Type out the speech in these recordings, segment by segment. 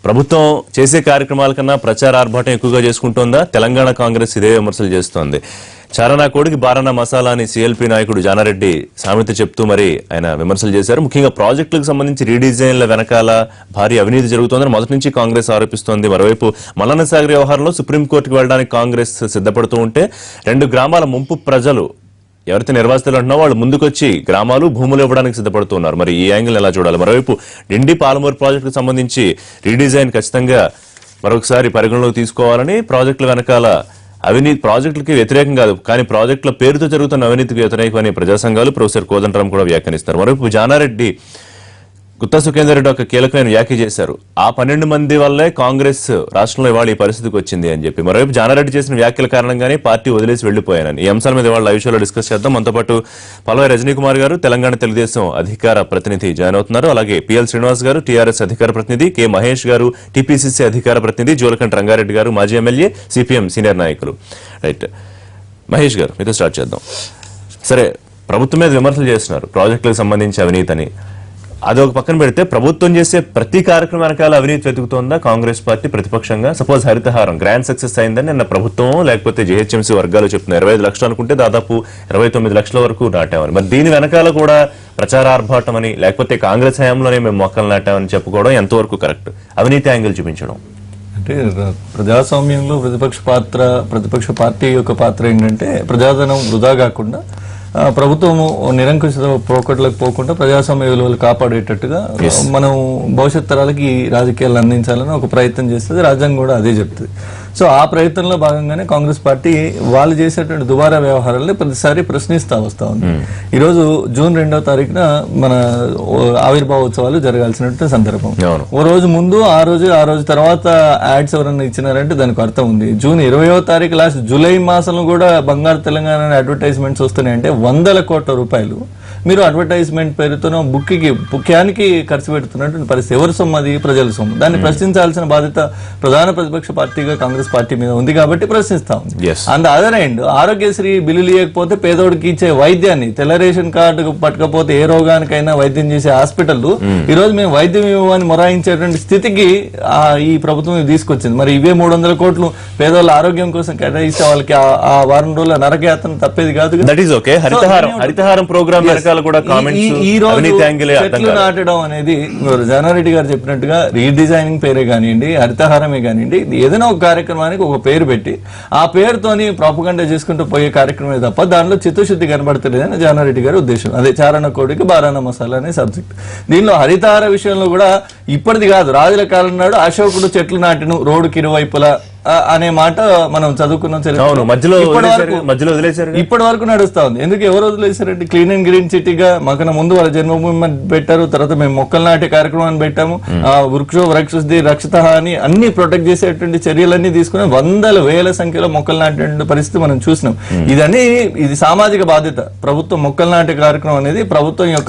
ప్రభుత్వం చేసే కార్యక్రమాల కన్నా ప్రచార ఆర్భాటం ఎక్కువగా చేసుకుంటోందా? తెలంగాణ కాంగ్రెస్ ఇదే విమర్శలు చేస్తోంది. చారనా కోడికి బారనా మసాలా అని సిఎల్పి నాయకుడు జానారెడ్డి సామెత చెప్తూ మరి ఆయన విమర్శలు చేశారు. ముఖ్యంగా ప్రాజెక్టులకు సంబంధించి రీడిజైన్ల వెనకాల భారీ అవినీతి జరుగుతోందని మొదటి నుంచి కాంగ్రెస్ ఆరోపిస్తోంది. మరోవైపు మల్లన్న సాగర్ వ్యవహారంలో సుప్రీంకోర్టుకు వెళ్లడానికి కాంగ్రెస్ సిద్ధపడుతూ ఉంటే 2 గ్రామాల ముంపు ప్రజలు ఎవరైతే నిర్వాసితులు అంటున్నా వాళ్ళు ముందుకొచ్చి గ్రామాలు భూములు ఇవ్వడానికి సిద్ధపడుతున్నారు. మరి ఈ యాంగిల్ ఎలా చూడాలి? మరోవైపు డిండి పాలమూరు ప్రాజెక్టుకు సంబంధించి రీడిజైన్ ఖచ్చితంగా మరొకసారి పరిగణలోకి తీసుకోవాలని, ప్రాజెక్టుల వెనకాల అవినీతి, ప్రాజెక్టులకి వ్యతిరేకం కాదు కానీ ప్రాజెక్టుల పేరుతో జరుగుతున్న అవినీతికి వ్యతిరేకమని ప్రజా సంఘాలు, ప్రొఫెసర్ కోదండరాం కూడా వ్యాఖ్యానిస్తారు. మరోవైపు జానారెడ్డి, గుత్తా సుఖేందర్ రెడ్డి ఒక కీలకమైన వ్యాఖ్య చేశారు. ఆ 12 మంది వల్లే కాంగ్రెస్ రాష్ట్రంలో ఇవాళ ఈ పరిస్థితికి వచ్చింది అని చెప్పి. మరోవైపు జానారెడ్డి చేసిన వ్యాఖ్యల కారణంగానే పార్టీ వదిలేసి వెళ్లిపోయానని. ఈ అంశాల మీద ఇవాళ లైవ్ షోలో డిస్కస్ చేద్దాం. మనతో పాటు పల్లవి రజనీ కుమార్ గారు, తెలంగాణ తెలుగుదేశం అధికార ప్రతినిధి జాయిన్ అవుతున్నారు. అలాగే పిఎల్ శ్రీనివాస్ గారు, టీఆర్ఎస్ అధికార ప్రతినిధి, కె మహేష్ గారు, టీపీసీసీ అధికార ప్రతినిధి, జోలకంటి రంగారెడ్డి గారు, మాజీ ఎమ్మెల్యే, సిపిఎం సీనియర్ నాయకులు. రైట్, మహేష్ గారు మీతో స్టార్ట్ చేద్దాం. సరే, ప్రభుత్వం మీద విమర్శలు చేస్తున్నారు ప్రాజెక్టులకు సంబంధించి అవినీతిని. అదొక పక్కన పెడితే ప్రభుత్వం చేసే ప్రతి కార్యక్రమం వెనకాల అవినీతి వెతుకుతోందా కాంగ్రెస్ పార్టీ ప్రతిపక్షంగా? సపోజ్ హరితహారం గ్రాండ్ సక్సెస్ అయిందని నిన్న ప్రభుత్వం లేకపోతే జీహెచ్ఎంసీ వర్గాలు చెప్తున్నారు. 25 లక్షలు అనుకుంటే దాదాపు 29 లక్షల వరకు నాటామని. మరి దీని వెనకాల కూడా ప్రచారార్భాటం అని, లేకపోతే కాంగ్రెస్ హయాంలోనే మేము మొక్కలు నాటామని చెప్పుకోవడం ఎంతవరకు కరెక్ట్? అవినీతి యాంగిల్ చూపించడం అంటే ప్రజాస్వామ్యంలో ప్రతిపక్ష పార్టీ యొక్క పాత్ర ఏంటంటే ప్రజాధనం వృధా కాకుండా ప్రభుత్వము నిరంకుశ పోకట్లకు పోకుండా ప్రజాస్వామ్య విలువలు కాపాడేటట్టుగా మనం భవిష్యత్ తరాలకి రాజకీయాలు అందించాలని ఒక ప్రయత్నం చేస్తుంది. రాజ్యాంగం కూడా అదే చెప్తుంది. సో ఆ ప్రయత్నంలో భాగంగానే కాంగ్రెస్ పార్టీ వాళ్ళు చేసేటువంటి దుబారా వ్యవహారాలని ప్రతిసారి ప్రశ్నిస్తూ వస్తూ ఉంది. ఈరోజు జూన్ 2వ తారీఖున మన ఆవిర్భావోత్సవాలు జరగాల్సినటువంటి సందర్భం. ఓ రోజు ముందు ఆ రోజు తర్వాత యాడ్స్ ఎవరన్నా ఇచ్చినారంటే దానికి అర్థం ఉంది. జూన్ 20వ తారీఖు లాస్ట్ జూలై మాసంలో కూడా బంగారు తెలంగాణ అడ్వర్టైజ్మెంట్స్ వస్తున్నాయంటే 100 కోట్ల రూపాయలు మీరు అడ్వర్టైజ్మెంట్ పేరుతో ముఖ్యానికి ఖర్చు పెడుతున్నటువంటి పరిస్థితి. ఎవరి సొమ్ము అది? ప్రజల సొమ్ము. దాన్ని ప్రశ్నించాల్సిన బాధ్యత ప్రధాన ప్రతిపక్ష పార్టీగా కాంగ్రెస్ పార్టీ మీద ఉంది కాబట్టి ప్రశ్నిస్తా ఉంది. అండ్ అదర్ ఎండ్ ఆరోగ్యశ్రీ బిల్లులు ఇవ్వకపోతే పేదోడికి ఇచ్చే వైద్యాన్ని, తెల్ల రేషన్ కార్డు పట్టకపోతే ఏ రోగానికైనా వైద్యం చేసే హాస్పిటల్ ఈ రోజు మేము వైద్యం ఇవ్వమని మొరాయించేటువంటి స్థితికి ఈ ప్రభుత్వం తీసుకొచ్చింది. మరి ఇవే 300 కోట్లు పేదోళ్ళ ఆరోగ్యం కోసం కేటాయిస్తే వాళ్ళకి ఆ వారం రోజుల నరకయాత్ర తప్పేది కాదు. హరితహారం ప్రోగ్రామ్ చెట్లు నాటడం అనేది జానారెడ్డి గారు చెప్పినట్టుగా రీడిజైనింగ్ పేరే కానివ్వండి, హరితహారమే కానివ్వండి, ఏదైనా ఒక కార్యక్రమానికి ఒక పేరు పెట్టి ఆ పేరుతోని ప్రాపగండా చేసుకుంటూ పోయే కార్యక్రమే తప్ప దానిలో చిత్తశుద్ధి కనబడతలేదని జానారెడ్డి గారి ఉద్దేశం. అదే చారణ కోడికి బారానా మసాలా అనే సబ్జెక్ట్. దీనిలో హరితహార విషయంలో కూడా ఇప్పటిది కాదు, రాజుల కాలం నాడు అశోకుడు చెట్లు నాటిను రోడ్డుకి ఇరువైపులా అనే మాట మనం చదువుకున్నాం. ఇప్పటి వరకు నడుస్తా ఉంది. ఎందుకు ఎవరు వదిలేశారంటే క్లీన్ అండ్ గ్రీన్ సిటీగా మాకన్నా ముందు వాళ్ళ జన్మభూమి పెట్టారు, తర్వాత మేము మొక్కలు నాటే కార్యక్రమాన్ని పెట్టాము, వృక్ష రక్షిత అని అన్ని ప్రొటెక్ట్ చేసేటువంటి చర్యలన్నీ తీసుకుని 100,000 సంఖ్యలో మొక్కలు నాటే పరిస్థితి మనం చూసినాం. ఇది సామాజిక బాధ్యత. ప్రభుత్వం మొక్కలు నాటే కార్యక్రమం అనేది ప్రభుత్వం యొక్క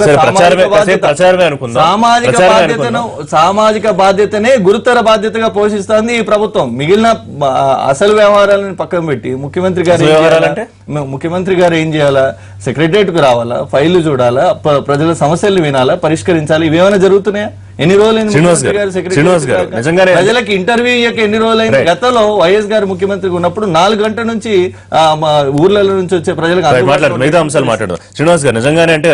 సామాజిక బాధ్యతనే గురుతర బాధ్యతగా పోషిస్తుంది ఈ ప్రభుత్వం. మిగిలిన అసలు వ్యవహారాలను పక్కన పెట్టి ముఖ్యమంత్రి గారు ఏం చేయాలా? సెక్రటరియట్ కు రావాలా, ఫైళ్లు చూడాలా, ప్రజల సమస్యలు వినాలా, పరిష్కరించాలి. ఇవేమైనా జరుగుతున్నాయా? ఎన్ని రోజులైంది ప్రజలకు ఇంటర్వ్యూ ఇయ్యక? ఎన్ని రోజులైంది? గతంలో వైఎస్ గారు ముఖ్యమంత్రిగా ఉన్నప్పుడు 4 గంటల నుంచి ఊర్లలో నుంచి వచ్చే ప్రజలకు అంశాలు మాట్లాడదాం. శ్రీనివాస్ గారు, నిజంగానే అంటే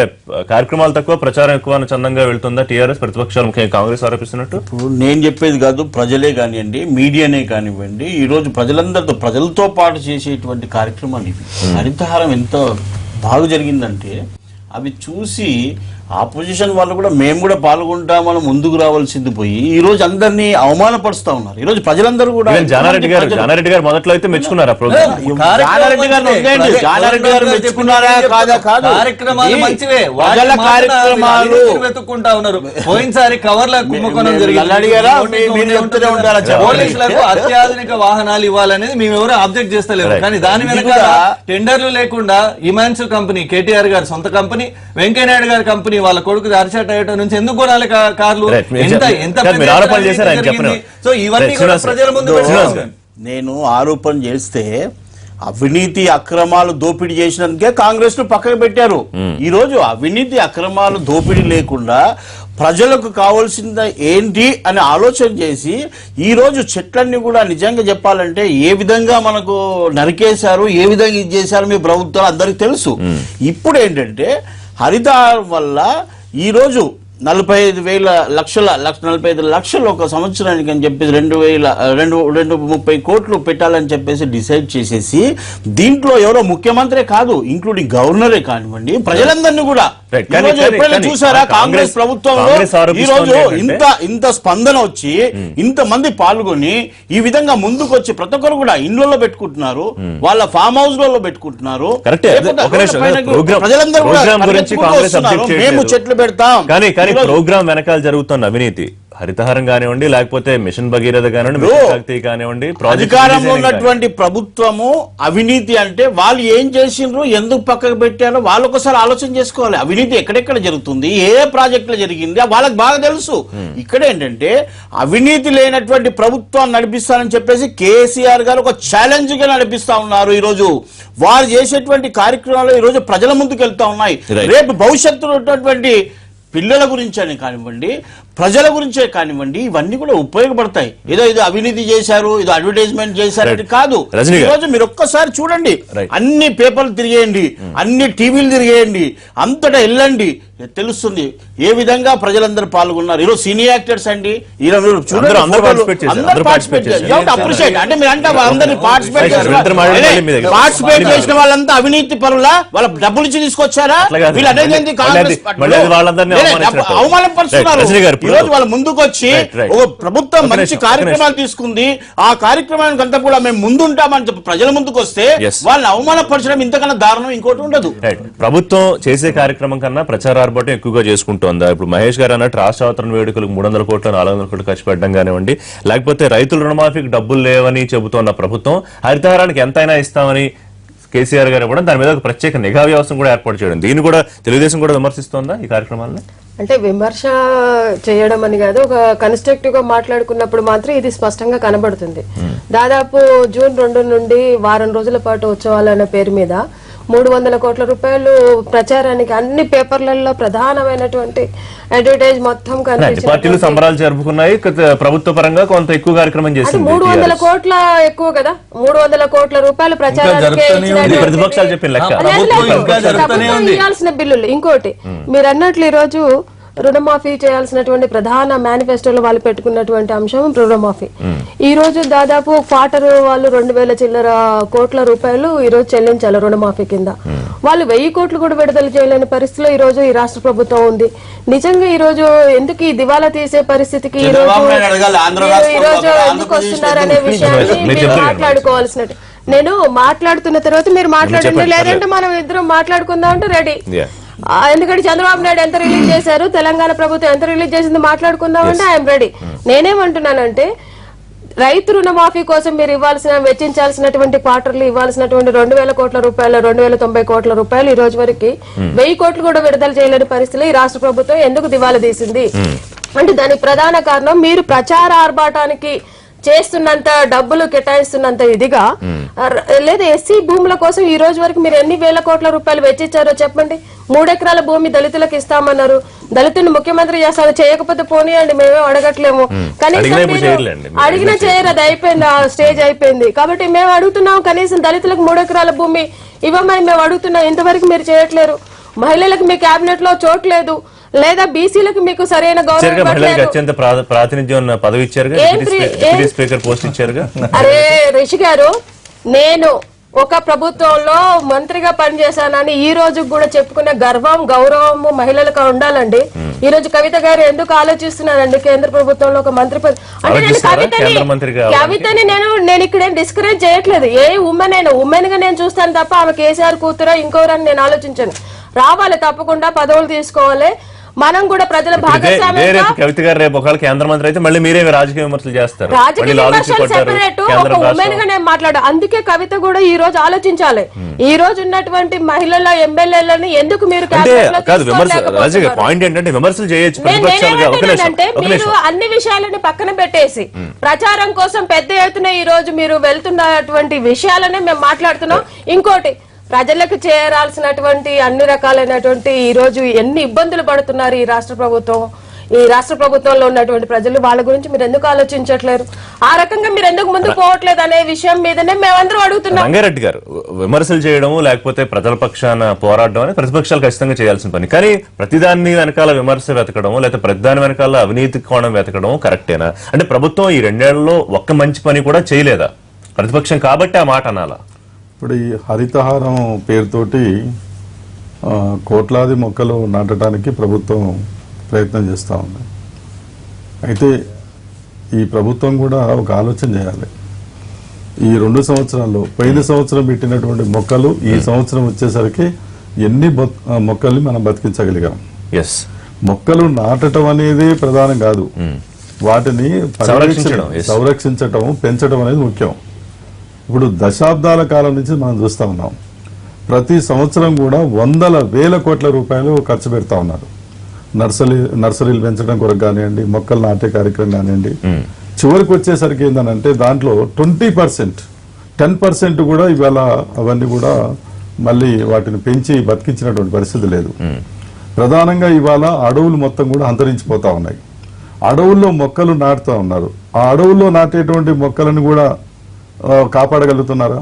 కార్యక్రమాలు తక్కువ, ప్రచారం ఎక్కువ చందంగా వెళ్తుందా టీఆర్ఎస్? ప్రతిపక్షాలు ముఖ్యంగా కాంగ్రెస్ ఆరోపిస్తున్నట్టు. నేను చెప్పేది కాదు, ప్రజలే కానివ్వండి, మీడియానే కానివ్వండి, ఈ రోజు ప్రజలతో పాటు చేసేటువంటి కార్యక్రమాలు ఇవి. హరితహారం ఎంత బాగా జరిగిందంటే అవి చూసి ఆపోజిషన్ వాళ్ళు కూడా మేము కూడా పాల్గొంటామని ముందుకు రావాల్సింది పోయి ఈ రోజు అందరినీ అవమానపరుస్తా ఉన్నారు. ఈ రోజు ప్రజలందరూ కూడా జానారెడ్డి గారు మొదట్లో అయితే మెచ్చుకున్నారా? మెచ్చుకున్నారా? కార్యక్రమాలు మంచివే, వెతుక్కుంటా ఉన్నారు. పోయినసారి కవర్ల కుంభకోణం పోలీసులకు అత్యాధునిక వాహనాలు ఇవ్వాలనేది మేము ఎవరు ఆబ్జెక్ట్ చేస్తలేము. కానీ దాని వెనక టెండర్లు లేకుండా ఇమాన్స్ కంపెనీ, కేటీఆర్ గారి సొంత కంపెనీ, వెంకయ్యనాయుడు గారి కంపెనీ వాళ్ళ కొడుకు హర్ష టయోటా నుంచి ఎందుకు కొనాలి కార్లు? సో ఇవన్నీ ప్రజల ముందు నేను ఆరోపణ చేస్తే అవినీతి అక్రమాలు దోపిడీ చేసినందుకే కాంగ్రెస్ ను పక్కకు పెట్టారు. ఈ రోజు అవినీతి అక్రమాలు దోపిడీ లేకుండా ప్రజలకు కావాల్సింది ఏంటి అని ఆలోచన చేసి ఈ రోజు చెట్లన్నీ కూడా నిజంగా చెప్పాలంటే ఏ విధంగా మనకు నరికేశారు, ఏ విధంగా ఇది చేశారు మీ ప్రభుత్వాలు అందరికి తెలుసు. ఇప్పుడు ఏంటంటే హరితహారం వల్ల ఈ రోజు 45 లక్షలు ఒక సంవత్సరానికి అని చెప్పేసి 230 కోట్లు పెట్టాలని చెప్పేసి డిసైడ్ చేసేసి దీంట్లో ఎవరో ముఖ్యమంత్రి కాదు, ఇంక్లూడింగ్ గవర్నరే కానివ్వండి, ప్రజలందరినీ కూడా ఎప్పుడైనా చూసారా కాంగ్రెస్ ప్రభుత్వంలో ఈ రోజు ఇంత స్పందన వచ్చి ఇంత మంది పాల్గొని ఈ విధంగా ముందుకు వచ్చి ప్రతి ఒక్కరు కూడా ఇండ్లలో పెట్టుకుంటున్నారు, వాళ్ళ ఫామ్ హౌస్ లలో పెట్టుకుంటున్నారు. ప్రజలందరూ కూడా మేము చెట్లు పెడతాం. ప్రోగ్రామ్ వెనకాల జరుగుతున్న అవినీతి హరితహారం కానివ్వండి, లేకపోతే మిషన్ భగీరథ కానివ్వండి, అధికారంలో ఉన్నటువంటి ప్రభుత్వము అవినీతి అంటే వాళ్ళు ఏం చేసిండ్రు, ఎందుకు పక్కకు పెట్టారో వాళ్ళు ఒకసారి ఆలోచన చేసుకోవాలి. అవినీతి ఎక్కడెక్కడ జరుగుతుంది, ఏ ప్రాజెక్టులో జరిగింది వాళ్ళకి బాగా తెలుసు. ఇక్కడ ఏంటంటే అవినీతి లేనటువంటి ప్రభుత్వాన్ని నడిపిస్తానని చెప్పేసి కేసీఆర్ గారు ఒక ఛాలెంజ్ గా నడిపిస్తా ఉన్నారు. ఈ రోజు వారు చేసేటువంటి కార్యక్రమాలు ఈ రోజు ప్రజల ముందుకు వెళ్తా ఉన్నాయి. రేపు భవిష్యత్తులో ఉన్నటువంటి పిల్లల గురించి అని కానివ్వండి, ప్రజల గురించే కానివ్వండి, ఇవన్నీ కూడా ఉపయోగపడతాయి. ఏదో అవినీతి చేశారు, ఏదో అడ్వర్టైజ్మెంట్ చేశారు అని కాదు. ఈ రోజు మీరు ఒక్కసారి చూడండి, అన్ని పేపర్లు తిరిగేయండి, అన్ని టీవీలు తిరిగేయండి, అంతటా వెళ్ళండి, తెలుస్తుంది ఏ విధంగా ప్రజలందరూ పాల్గొన్నారు. ఈరోజు సీనియర్ యాక్టర్స్ అండి, పార్టిసిపేట్ చేసిన వాళ్ళంతా అవినీతి పరులా, వాళ్ళ డబ్బులు ఇచ్చి తీసుకొచ్చారా, వీళ్ళు అనేది అవమానపరుస్తున్నారు. ఈ రోజు వాళ్ళ ముందుకు వచ్చి ఒక ప్రభుత్వం మంచి కార్యక్రమాలు తీసుకుంది, ఆ కార్యక్రమానికి అంతా కూడా మేము ముందుంటామని చెప్పి ప్రజల ముందుకు వస్తే వాళ్ళని అవమానపరచడం ఇంతకన్నా దారుణం ఇంకోటి ఉండదు. ప్రభుత్వం చేసే కార్యక్రమం కన్నా ప్రచార ఆర్భాటం ఎక్కువగా చేసుకుంటోందా? ఇప్పుడు మహేష్ గారు అన్నట్టు రాష్ట్ర అవతరణ వేడుకలకు 300 కోట్లు 400 కోట్లు ఖర్చు పెట్టడం కానివ్వండి, లేకపోతే రైతుల రుణమాఫీకి డబ్బులు లేవని చెబుతోన్న ప్రభుత్వం హరితహారానికి ఎంతైనా ఇస్తామని కేసీఆర్ గారు కూడా దాని మీద ఒక ప్రత్యేక నిఘా వ్యవస్థను కూడా ఏర్పాటు చేయడం, దీన్ని కూడా తెలుగుదేశం కూడా విమర్శిస్తోందా ఈ కార్యక్రమాలను? అంటే విమర్శ చేయడం అని కాదు, ఒక కన్స్ట్రక్టివ్ గా మాట్లాడుకున్నప్పుడు మాత్రం ఇది స్పష్టంగా కనబడుతుంది. దాదాపు జూన్ 2 నుండి వారం రోజుల పాటు ఉత్సవాలు అనే పేరు మీద 300 కోట్ల రూపాయలు ప్రచారానికి అన్ని పేపర్లలో ప్రధానమైనటువంటి అడ్వర్టైజ్ మొత్తం పార్టీలు సంబరాలు జరుపుకున్నాయి, ప్రభుత్వ పరంగా కొంత ఎక్కువ కార్యక్రమం చేసింది. 300 కోట్ల ఎక్కువ కదా, 300 కోట్ల రూపాయలు ప్రచారానికి ప్రతిపక్షాలు చెప్పిన లెక్క ఇవ్వాల్సిన బిల్లులు. ఇంకోటి మీరు అన్నట్లు ఈ రోజు రుణమాఫీ చేయాల్సినటువంటి ప్రధాన మేనిఫెస్టోలో వాళ్ళు పెట్టుకున్నటువంటి అంశం రుణమాఫీ. ఈ రోజు దాదాపు క్వార్టర్ వాళ్ళు 2000 చిల్లర కోట్ల రూపాయలు ఈ రోజు చెల్లించాలి రుణమాఫీ కింద. వాళ్ళు 1000 కోట్లు కూడా విడుదల చేయలేని పరిస్థితిలో ఈ రోజు ఈ రాష్ట్ర ప్రభుత్వం ఉంది. నిజంగా ఈ రోజు ఎందుకు ఈ దివాలా తీసే పరిస్థితికి ఈ రోజు ఎందుకు వస్తున్నారనే విషయాన్ని మీరు మాట్లాడుకోవాల్సినట్టు. నేను మాట్లాడుతున్న తర్వాత మీరు మాట్లాడండి, లేదంటే మనం ఇద్దరం మాట్లాడుకుందాం అంటే రెడీ. ఎందుకంటే చంద్రబాబు నాయుడు ఎంత రిలీజ్ చేశారు, తెలంగాణ ప్రభుత్వం ఎంత రిలీజ్ చేసింది మాట్లాడుకుందామంటే ఐఎమ్ రెడీ. నేనేమంటున్నానంటే రైతు రుణమాఫీ కోసం మీరు వెచ్చించాల్సినటువంటి క్వార్టర్లు ఇవ్వాల్సినటువంటి 2000 కోట్ల రూపాయలు 2090 కోట్ల రూపాయలు ఈ రోజు వరకు 1000 కోట్లు కూడా విడుదల చేయలేని పరిస్థితిలో ఈ రాష్ట్ర ప్రభుత్వం ఎందుకు దివాలా తీసింది అంటే దానికి ప్రధాన కారణం మీరు ప్రచార ఆర్భాటానికి చేస్తున్నంత డబ్బులు కేటాయిస్తున్నంత ఇదిగా లేదా ఎస్సీ భూముల కోసం ఈ రోజు వరకు మీరు ఎన్ని వేల కోట్ల రూపాయలు వెచ్చించారో చెప్పండి. 3 ఎకరాల భూమి దళితులకు ఇస్తామన్నారు, దళితుని ముఖ్యమంత్రి చేస్తారు, చేయకపోతే పోనీయండి, మేమేం అడగట్లేము, కనీసం అడిగినా చేయరు, అది అయిపోయింది, ఆ స్టేజ్ అయిపోయింది. కాబట్టి మేము అడుగుతున్నాం కనీసం దళితులకు 3 ఎకరాల భూమి ఇవ్వమని మేము అడుగుతున్నాం, ఇంతవరకు మీరు చేయట్లేరు. మహిళలకు మీ కేబినెట్ లో చోటు లేదు, లేదా బీసీలకు మీకు సరైన గౌరవం. అరే రిషి గారు, నేను ఒక ప్రభుత్వంలో మంత్రిగా పనిచేశానని ఈ రోజు కూడా చెప్పుకునే గర్వం గౌరవం మహిళలకు ఉండాలండి. ఈ రోజు కవిత గారు ఎందుకు ఆలోచిస్తున్నారండి కేంద్ర ప్రభుత్వంలో ఒక మంత్రి అంటే కవితని నేను ఇక్కడ డిస్కరేజ్ చేయట్లేదు. ఏ ఉమెన్ అయినా ఉమెన్ గా నేను చూస్తాను తప్ప ఆమె కేసీఆర్ కూతురా ఇంకోరని నేను ఆలోచించాను. రావాలి, తప్పకుండా పదవులు తీసుకోవాలి. మనం కూడా ప్రజల భాగస్వామ్యంగా కవిత గారు రేపు ఒకవేళ కేంద్ర మంత్రి అయితే మళ్ళీ మీరే రాజకీయ విమర్శలు చేస్తారు. రాజకీయ విమర్శలు సెపరేట్, ఒక ఉమెన్ గా నేను మాట్లాడు. అందుకే కవిత కూడా ఈ రోజు ఆలోచించాలి. ఈ రోజు ఉన్నటువంటి మహిళల ఎమ్మెల్యేలను ఎందుకు మీరు పాయింట్ ఏంటంటే విమర్శలు చేయొచ్చు. అంటే మీరు అన్ని విషయాలని పక్కన పెట్టేసి ప్రచారం కోసం పెద్ద ఎత్తున ఈ రోజు మీరు వెళ్తున్నటువంటి విషయాలనే మేము మాట్లాడుతున్నాం. ఇంకోటి, ప్రజలకు చేరాల్సినటువంటి అన్ని రకాలైనటువంటి ఈ రోజు ఎన్ని ఇబ్బందులు పడుతున్నారు ఈ రాష్ట్ర ప్రభుత్వం, ఈ రాష్ట్ర ప్రభుత్వంలో ఉన్నటువంటి ప్రజలు, వాళ్ళ గురించి మీరు ఎందుకు ఆలోచించట్లేరు? ఆ రకంగా మీరు ఎందుకు ముందుకు పోవట్లేదు అనే విషయం మీదనే మేమందరం అడుగుతున్నాం. రంగారెడ్డి గారు, విమర్శలు చేయడం లేకపోతే ప్రజల పక్షాన పోరాడడం అని ప్రతిపక్షాలు ఖచ్చితంగా చేయాల్సిన పని. కానీ ప్రతిదాన్ని వెనకాల విమర్శ వెతకడం లేకపోతే ప్రతిదాని వెనకాల అవినీతి కోణం వెతకడం కరెక్టేనా? అంటే ప్రభుత్వం ఈ 2 ఏళ్లలో ఒక్క మంచి పని కూడా చేయలేదా? ప్రతిపక్షం కాబట్టి ఆ మాట అనాలా? ఇప్పుడు ఈ హరితహారం పేరుతోటి కోట్లాది మొక్కలు నాటడానికి ప్రభుత్వం ప్రయత్నం చేస్తూ ఉంది. అయితే ఈ ప్రభుత్వం కూడా ఒక ఆలోచన చేయాలి. ఈ 2 సంవత్సరాల్లో పోయిన సంవత్సరం పెట్టినటువంటి మొక్కలు ఈ సంవత్సరం వచ్చేసరికి ఎన్ని మొక్కల్ని మనం బతికించగలిగాం? మొక్కలు నాటడం అనేది ప్రధానం కాదు, వాటిని సంరక్షించడం పెంచడం అనేది ముఖ్యం. ఇప్పుడు దశాబ్దాల కాలం నుంచి మనం చూస్తూ ఉన్నాం, ప్రతి సంవత్సరం కూడా వందల వేల కోట్ల రూపాయలు ఖర్చు పెడతా ఉన్నారు. నర్సరీలు పెంచడం కొరకు కానివ్వండి, మొక్కలు నాటే కార్యక్రమం కానివ్వండి. చివరికి వచ్చేసరికి ఏంటంటే దాంట్లో 20%, 10% కూడా ఇవాళ అవన్నీ కూడా మళ్ళీ వాటిని పెంచి బతికించినటువంటి పరిస్థితి లేదు. ప్రధానంగా ఇవాళ అడవులు మొత్తం కూడా అంతరించిపోతా ఉన్నాయి. అడవుల్లో మొక్కలు నాటుతూ ఉన్నారు. ఆ అడవుల్లో నాటేటువంటి మొక్కలను కూడా కాపాడగలుగుతున్నారా?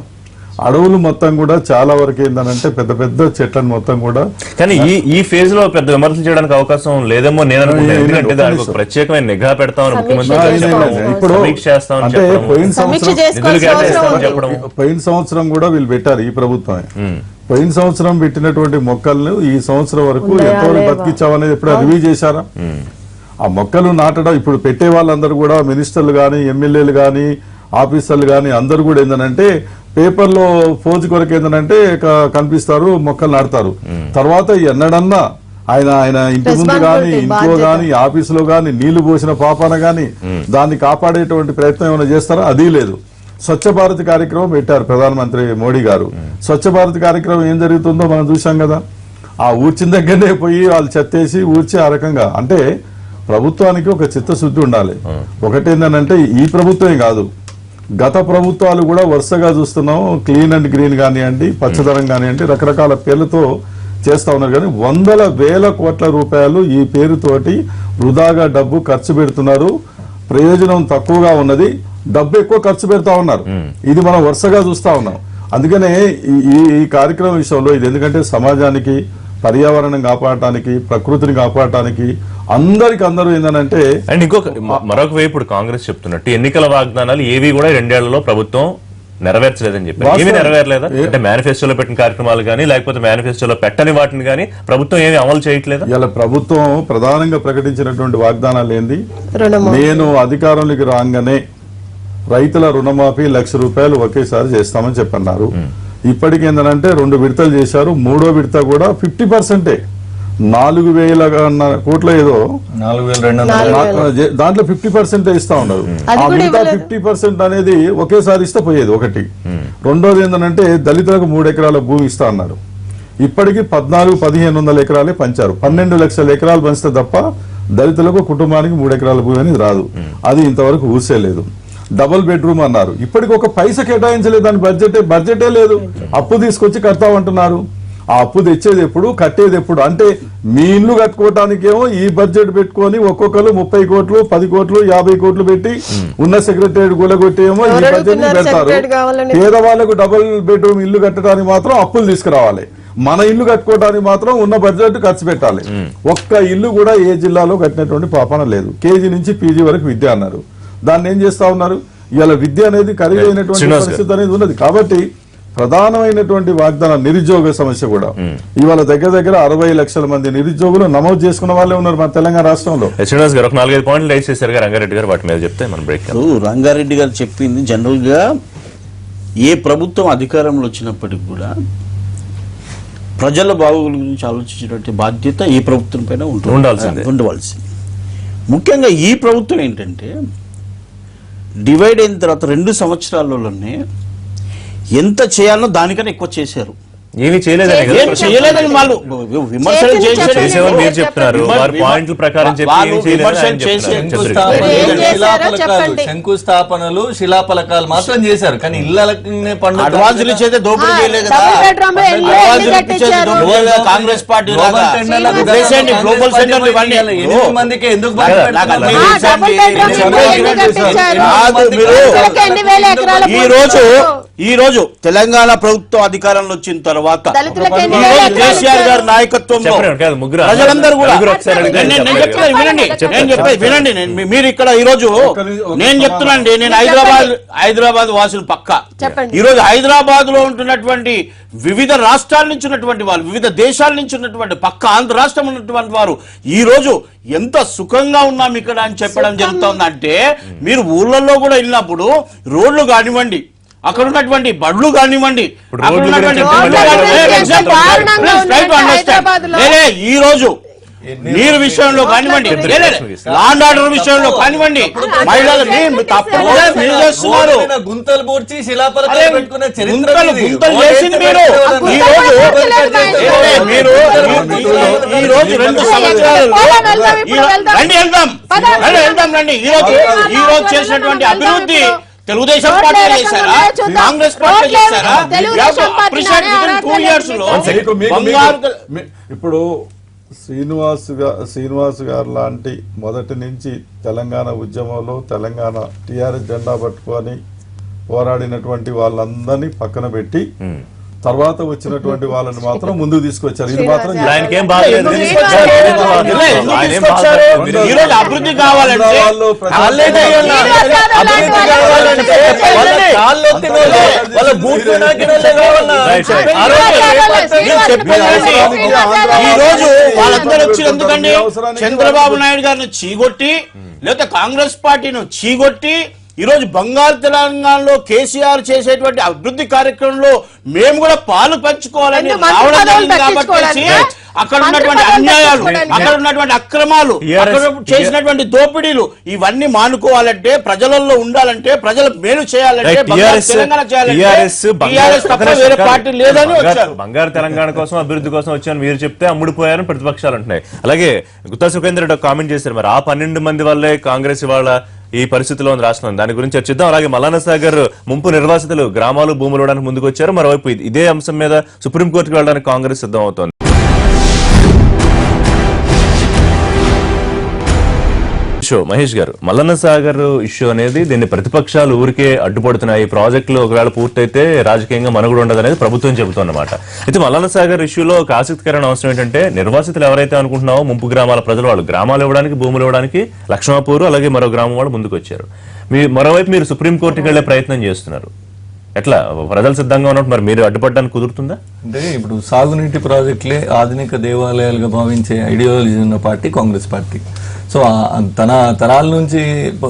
అడవులు మొత్తం కూడా చాలా వరకు ఏంటంటే పెద్ద పెద్ద చెట్లను మొత్తం కూడా. కానీ ఈ ఫేజ్ లో పెద్ద విమర్శలు చేయడానికి అవకాశం లేదేమో నేను అనుకుంటున్నాను. ఎందుకంటే దానికి ఒక ప్రత్యేకమైన నిఘా పెడతామని ముఖ్యమంత్రి ఇప్పుడు అంటే పోయిన సంవత్సరం కూడా వీళ్ళు పెట్టారు ఈ ప్రభుత్వమే. పోయిన సంవత్సరం పెట్టినటువంటి మొక్కలను ఈ సంవత్సరం వరకు ఎంతవరకు బతికించామనేది ఎప్పుడు రివ్యూ చేశారా? ఆ మొక్కలు నాటడం ఇప్పుడు పెట్టే వాళ్ళందరూ కూడా మినిస్టర్లు గాని, ఎమ్మెల్యేలు గాని, ఆఫీసర్లు కానీ అందరు కూడా ఏంటంటే పేపర్లో ఫోజు కొరకు ఏంటంటే కనిపిస్తారు, మొక్కలు నాటుతారు. తర్వాత ఎన్నడన్నా ఆయన ఇంటి ముందు గాని, ఇంట్లో గాని, ఆఫీసులో గాని నీళ్లు పోసిన పాపాన గాని దాన్ని కాపాడేటువంటి ప్రయత్నం ఏమైనా చేస్తారా? అది లేదు. స్వచ్ఛ భారత్ కార్యక్రమం పెట్టారు ప్రధానమంత్రి మోడీ గారు. స్వచ్ఛ భారత్ కార్యక్రమం ఏం జరుగుతుందో మనం చూసాం కదా. ఆ ఊడ్చిన దగ్గరనే పోయి వాళ్ళు చెత్తేసి ఊడ్చి ఆ రకంగా. అంటే ప్రభుత్వానికి ఒక చిత్తశుద్ధి ఉండాలి. ఒకటేంటంటే ఈ ప్రభుత్వమే కాదు, గత ప్రభుత్వాలు కూడా వరుసగా చూస్తున్నాం. క్లీన్ అండ్ గ్రీన్ కానివ్వండి, పచ్చదనం కానివ్వండి, రకరకాల పేర్లతో చేస్తా ఉన్నారు. కానీ వందల వేల కోట్ల రూపాయలు ఈ పేరుతోటి వృధాగా డబ్బు ఖర్చు పెడుతున్నారు. ప్రయోజనం తక్కువగా ఉన్నది, డబ్బు ఎక్కువ ఖర్చు పెడతా ఉన్నారు. ఇది మనం వరుసగా చూస్తా ఉన్నాం. అందుకనే ఈ కార్యక్రమం విషయంలో ఇది ఎందుకంటే సమాజానికి, పర్యావరణం కాపాడటానికి, ప్రకృతిని కాపాడటానికి అందరూ ఏంటంటే. అండ్ మరొక వైపు ఇప్పుడు కాంగ్రెస్ చెప్తున్నట్టు ఎన్నికల వాగ్దానాలు ఏవి కూడా 2 ఏళ్లలో ప్రభుత్వం నెరవేర్చలేదని చెప్పి. ఏమీ నెరవేరలేదా? అంటే మేనిఫెస్టోలో పెట్టిన కార్యక్రమాలు కానీ లేకపోతే మేనిఫెస్టోలో పెట్టని వాటిని కానీ ప్రభుత్వం ఏమీ అమలు చేయట్లేదు. ఇలా ప్రభుత్వం ప్రధానంగా ప్రకటించినటువంటి వాగ్దానాలు ఏంది? నేను అధికారంలోకి రాగానే రైతుల రుణమాఫీ 1,00,000 రూపాయలు ఒకేసారి చేస్తామని చెప్పన్నారు. ఇప్పటికి ఏంటంటే 2 విడతలు చేశారు. 3వ విడత కూడా 50%, 4,000 కోట్ల ఏదో దాంట్లో 50% ఇస్తా ఉన్నారు. ఆ మిగతా 50% అనేది ఒకేసారి ఇస్తే పోయేది ఒకటి. రెండోది ఏంటంటే దళితులకు 3 ఎకరాల భూమి ఇస్తా అన్నారు. ఇప్పటికీ 1,400-1,500 ఎకరాలే పంచారు. 12 లక్షల ఎకరాలు పంచితే తప్ప దళితులకు కుటుంబానికి 3 ఎకరాల భూమి అనేది రాదు. అది ఇంతవరకు ఊసేలేదు. డబుల్ బెడ్రూమ్ అన్నారు. ఇప్పటికి ఒక పైసా కేటాయించలేదు. దాని బడ్జెటే లేదు. అప్పు తీసుకొచ్చి కడతామంటున్నారు. ఆ అప్పు తెచ్చేది ఎప్పుడు, కట్టేది ఎప్పుడు? అంటే మీ ఇల్లు కట్టుకోవటానికేమో ఈ బడ్జెట్ పెట్టుకొని ఒక్కొక్కరు 30 కోట్లు, 10 కోట్లు, 50 కోట్లు పెట్టి ఉన్న సెక్రటరీ గులగొట్టేమో ఈ బడ్జెట్ పెడతారు. పేదవాళ్లకు డబుల్ బెడ్రూమ్ ఇల్లు కట్టడానికి మాత్రం అప్పులు తీసుకురావాలి. మన ఇల్లు కట్టుకోవడానికి మాత్రం ఉన్న బడ్జెట్ ఖర్చు పెట్టాలి. ఒక్క ఇల్లు కూడా ఏ జిల్లాలో కట్టినటువంటి పాపన లేదు. కేజీ నుంచి పీజీ వరకు విద్య అన్నారు. దాన్ని ఏం చేస్తా ఉన్నారు? ఇవాళ విద్య అనేది ఖరీదైనటువంటి పరిస్థితి అనేది ఉన్నది. కాబట్టి ప్రధానమైనటువంటి వాగ్దానం నిరుద్యోగ సమస్య కూడా ఇవాళ దగ్గర 60 లక్షల మంది నిరుద్యోగులు నమోదు చేసుకున్న వాళ్ళే ఉన్నారు మన తెలంగాణ రాష్ట్రంలో. ఒక 4-5 పాయింట్లు రైజ్ చేశారు రంగారెడ్డి గారు, వాటి మీద చెప్తే మనం బ్రేక్. రంగారెడ్డి గారు చెప్పింది జనరల్ గా ఏ ప్రభుత్వం అధికారంలో వచ్చినప్పటికి కూడా ప్రజల బాగోగుల గురించి ఆలోచించేటువంటి బాధ్యత ఈ ప్రభుత్వం పైన ఉండవలసింది. ముఖ్యంగా ఈ ప్రభుత్వం ఏంటంటే డివైడ్ అయిన తర్వాత 2 సంవత్సరాలలోనే ఎంత చేయాలో దానికన్నా ఎక్కువ చేశారు. ఏమీ చేయలేదని ఏం చేయలేదని వాళ్ళు విమర్శలు చేసేవారు మీరు చెప్తున్నారు. వారి పాయింట్ల ప్రకారం శంకుస్థాపనలు శిలాఫలకాలు మాత్రం చేశారు, కానీ ఇళ్ళని అడ్వాన్సులు ఇచ్చేది దోపిడీ చేయలేదు కదా. కాంగ్రెస్ పార్టీ గ్లోబల్ సెంటర్ మందికి ఎందుకు ఈ రోజు తెలంగాణ ప్రభుత్వం అధికారంలో వచ్చిన తర్వాత కేసీఆర్ గారి నాయకత్వంలో ప్రజలందరూ కూడా వినండి మీరు ఇక్కడ ఈ రోజు నేను చెప్తున్నాండి, నేను హైదరాబాద్ వాసులు పక్క. ఈ రోజు హైదరాబాద్ లో ఉంటున్నటువంటి వివిధ రాష్ట్రాల నుంచి ఉన్నటువంటి వాళ్ళు, వివిధ దేశాల నుంచి ఉన్నటువంటి పక్క ఆంధ్ర రాష్ట్రం ఉన్నటువంటి వారు ఈ రోజు ఎంత సుఖంగా ఉన్నాం ఇక్కడ అని చెప్పడం జరుగుతుందంటే, మీరు ఊళ్ళల్లో కూడా వెళ్ళినప్పుడు రోడ్లు కానివ్వండి, అక్కడ ఉన్నటువంటి బడ్లు కానివ్వండి, ఈ రోజు నీరు విషయంలో కానివ్వండి, లాండ్ ఆర్డర్ విషయంలో కానివ్వండి, మహిళలు చేస్తున్నారు. గుంతలు పూడ్చి శిలాఫలకాలు పెట్టుకునే గుంతలు చేసింది మీరు ఈ రోజు 2 సంవత్సరాలు రండి వెళ్దాం రండి. ఈ రోజు చేసినటువంటి అభివృద్ధి తెలుగుదేశం పార్టీ చేశారా, కాంగ్రెస్ పార్టీ చేశారా? ఇప్పుడు శ్రీనివాస్ గారు లాంటి మొదటి నుంచి తెలంగాణ ఉద్యమంలో తెలంగాణ టిఆర్ఎస్ జెండా పట్టుకొని పోరాడినటువంటి వాళ్ళందరినీ పక్కన పెట్టి తర్వాత వచ్చినటువంటి వాళ్ళని మాత్రం ముందుకు తీసుకొచ్చారు. ఇది మాత్రం అభివృద్ధి కావాలంటే ఈ రోజు వాళ్ళందరూ వచ్చి ఎందుకండి చంద్రబాబు నాయుడు గారిని చీగొట్టి, లేకపోతే కాంగ్రెస్ పార్టీని చీగొట్టి ఈ రోజు బంగారు తెలంగాణలో కేసీఆర్ చేసేటువంటి అభివృద్ధి కార్యక్రమంలో మేము కూడా పాలు పంచుకోవాలని రావడం జరిగింది. కాబట్టి అక్కడ ఉన్నటువంటి అన్యాయాలు, అక్కడ ఉన్నటువంటి అక్రమాలు, అక్కడ చేసినటువంటి దోపిడీలు ఇవన్నీ మానుకోవాలంటే, ప్రజలలో ఉండాలంటే, ప్రజలు మేలు చేయాలంటే తెలంగాణ చేయాలంటే వేరే పార్టీ లేదని వచ్చారు. బంగారు తెలంగాణ కోసం అభివృద్ధి కోసం వచ్చాను మీరు చెప్తే అమ్ముడిపోయారని ప్రతిపక్షాలు అంటున్నాయి. అలాగే గుత్తా సుఖేందర్ రెడ్డి కామెంట్ చేశారు, మరి ఆ 12 మంది వల్లే కాంగ్రెస్ ఇవాళ ఈ పరిస్థితిలో ఉంది రాష్ట్రం. దాని గురించి చర్చిద్దాం. అలాగే మల్లన్న సాగర్ ముంపు నిర్వాసితులు గ్రామాలు భూములు ఇవ్వడానికి ముందుకు వచ్చారు. మరోవైపు ఇదే అంశం మీద సుప్రీంకోర్టుకు వెళ్ళడానికి కాంగ్రెస్ సిద్ధం అవుతోంది. మహేష్ గారు, మల్లన్న సాగర్ ఇష్యూ అనేది దీన్ని ప్రతిపక్షాలు ఊరికే అడ్డుపడుతున్నాయి, ప్రాజెక్టులు ఒకవేళ పూర్తయితే రాజకీయంగా మనుగడ ఉండదు అనేది ప్రభుత్వం చెబుతున్నమాట. అయితే మల్లన్న సాగర్ ఇష్యూలో ఒక ఆసక్తికరమైన అవసరం ఏంటంటే, నిర్వాసితులు ఎవరైతే అనుకుంటున్నావో ముంపు గ్రామాల ప్రజలు, వాళ్ళు గ్రామాలు ఇవ్వడానికి భూములు ఇవ్వడానికి లక్ష్మాపూర్ అలాగే మరో గ్రామం వాళ్ళు ముందుకు వచ్చారు. మరోవైపు మీరు సుప్రీంకోర్టుకి వెళ్లే ప్రయత్నం చేస్తున్నారు. ఎట్లా ప్రజలు సిద్ధంగా ఉన్నట్టు మరి మీరు అడ్డుపడడానికి కుదురుతుందా? అంటే ఇప్పుడు సాగునీటి ప్రాజెక్టులే ఆధునిక దేవాలయాలుగా భావించే ఐడియాలజీ ఉన్న పార్టీ కాంగ్రెస్ పార్టీ. సో తన తరాల నుంచి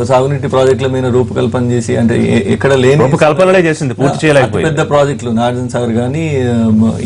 సాగునీటి ప్రాజెక్టుల మీద రూపకల్పన చేసి, అంటే ఎక్కడ లేని రూపకల్పనలే చేసింది, పూర్తి చేయలేకపోయింది. పెద్ద ప్రాజెక్టులు నాగార్జున సాగర్ కానీ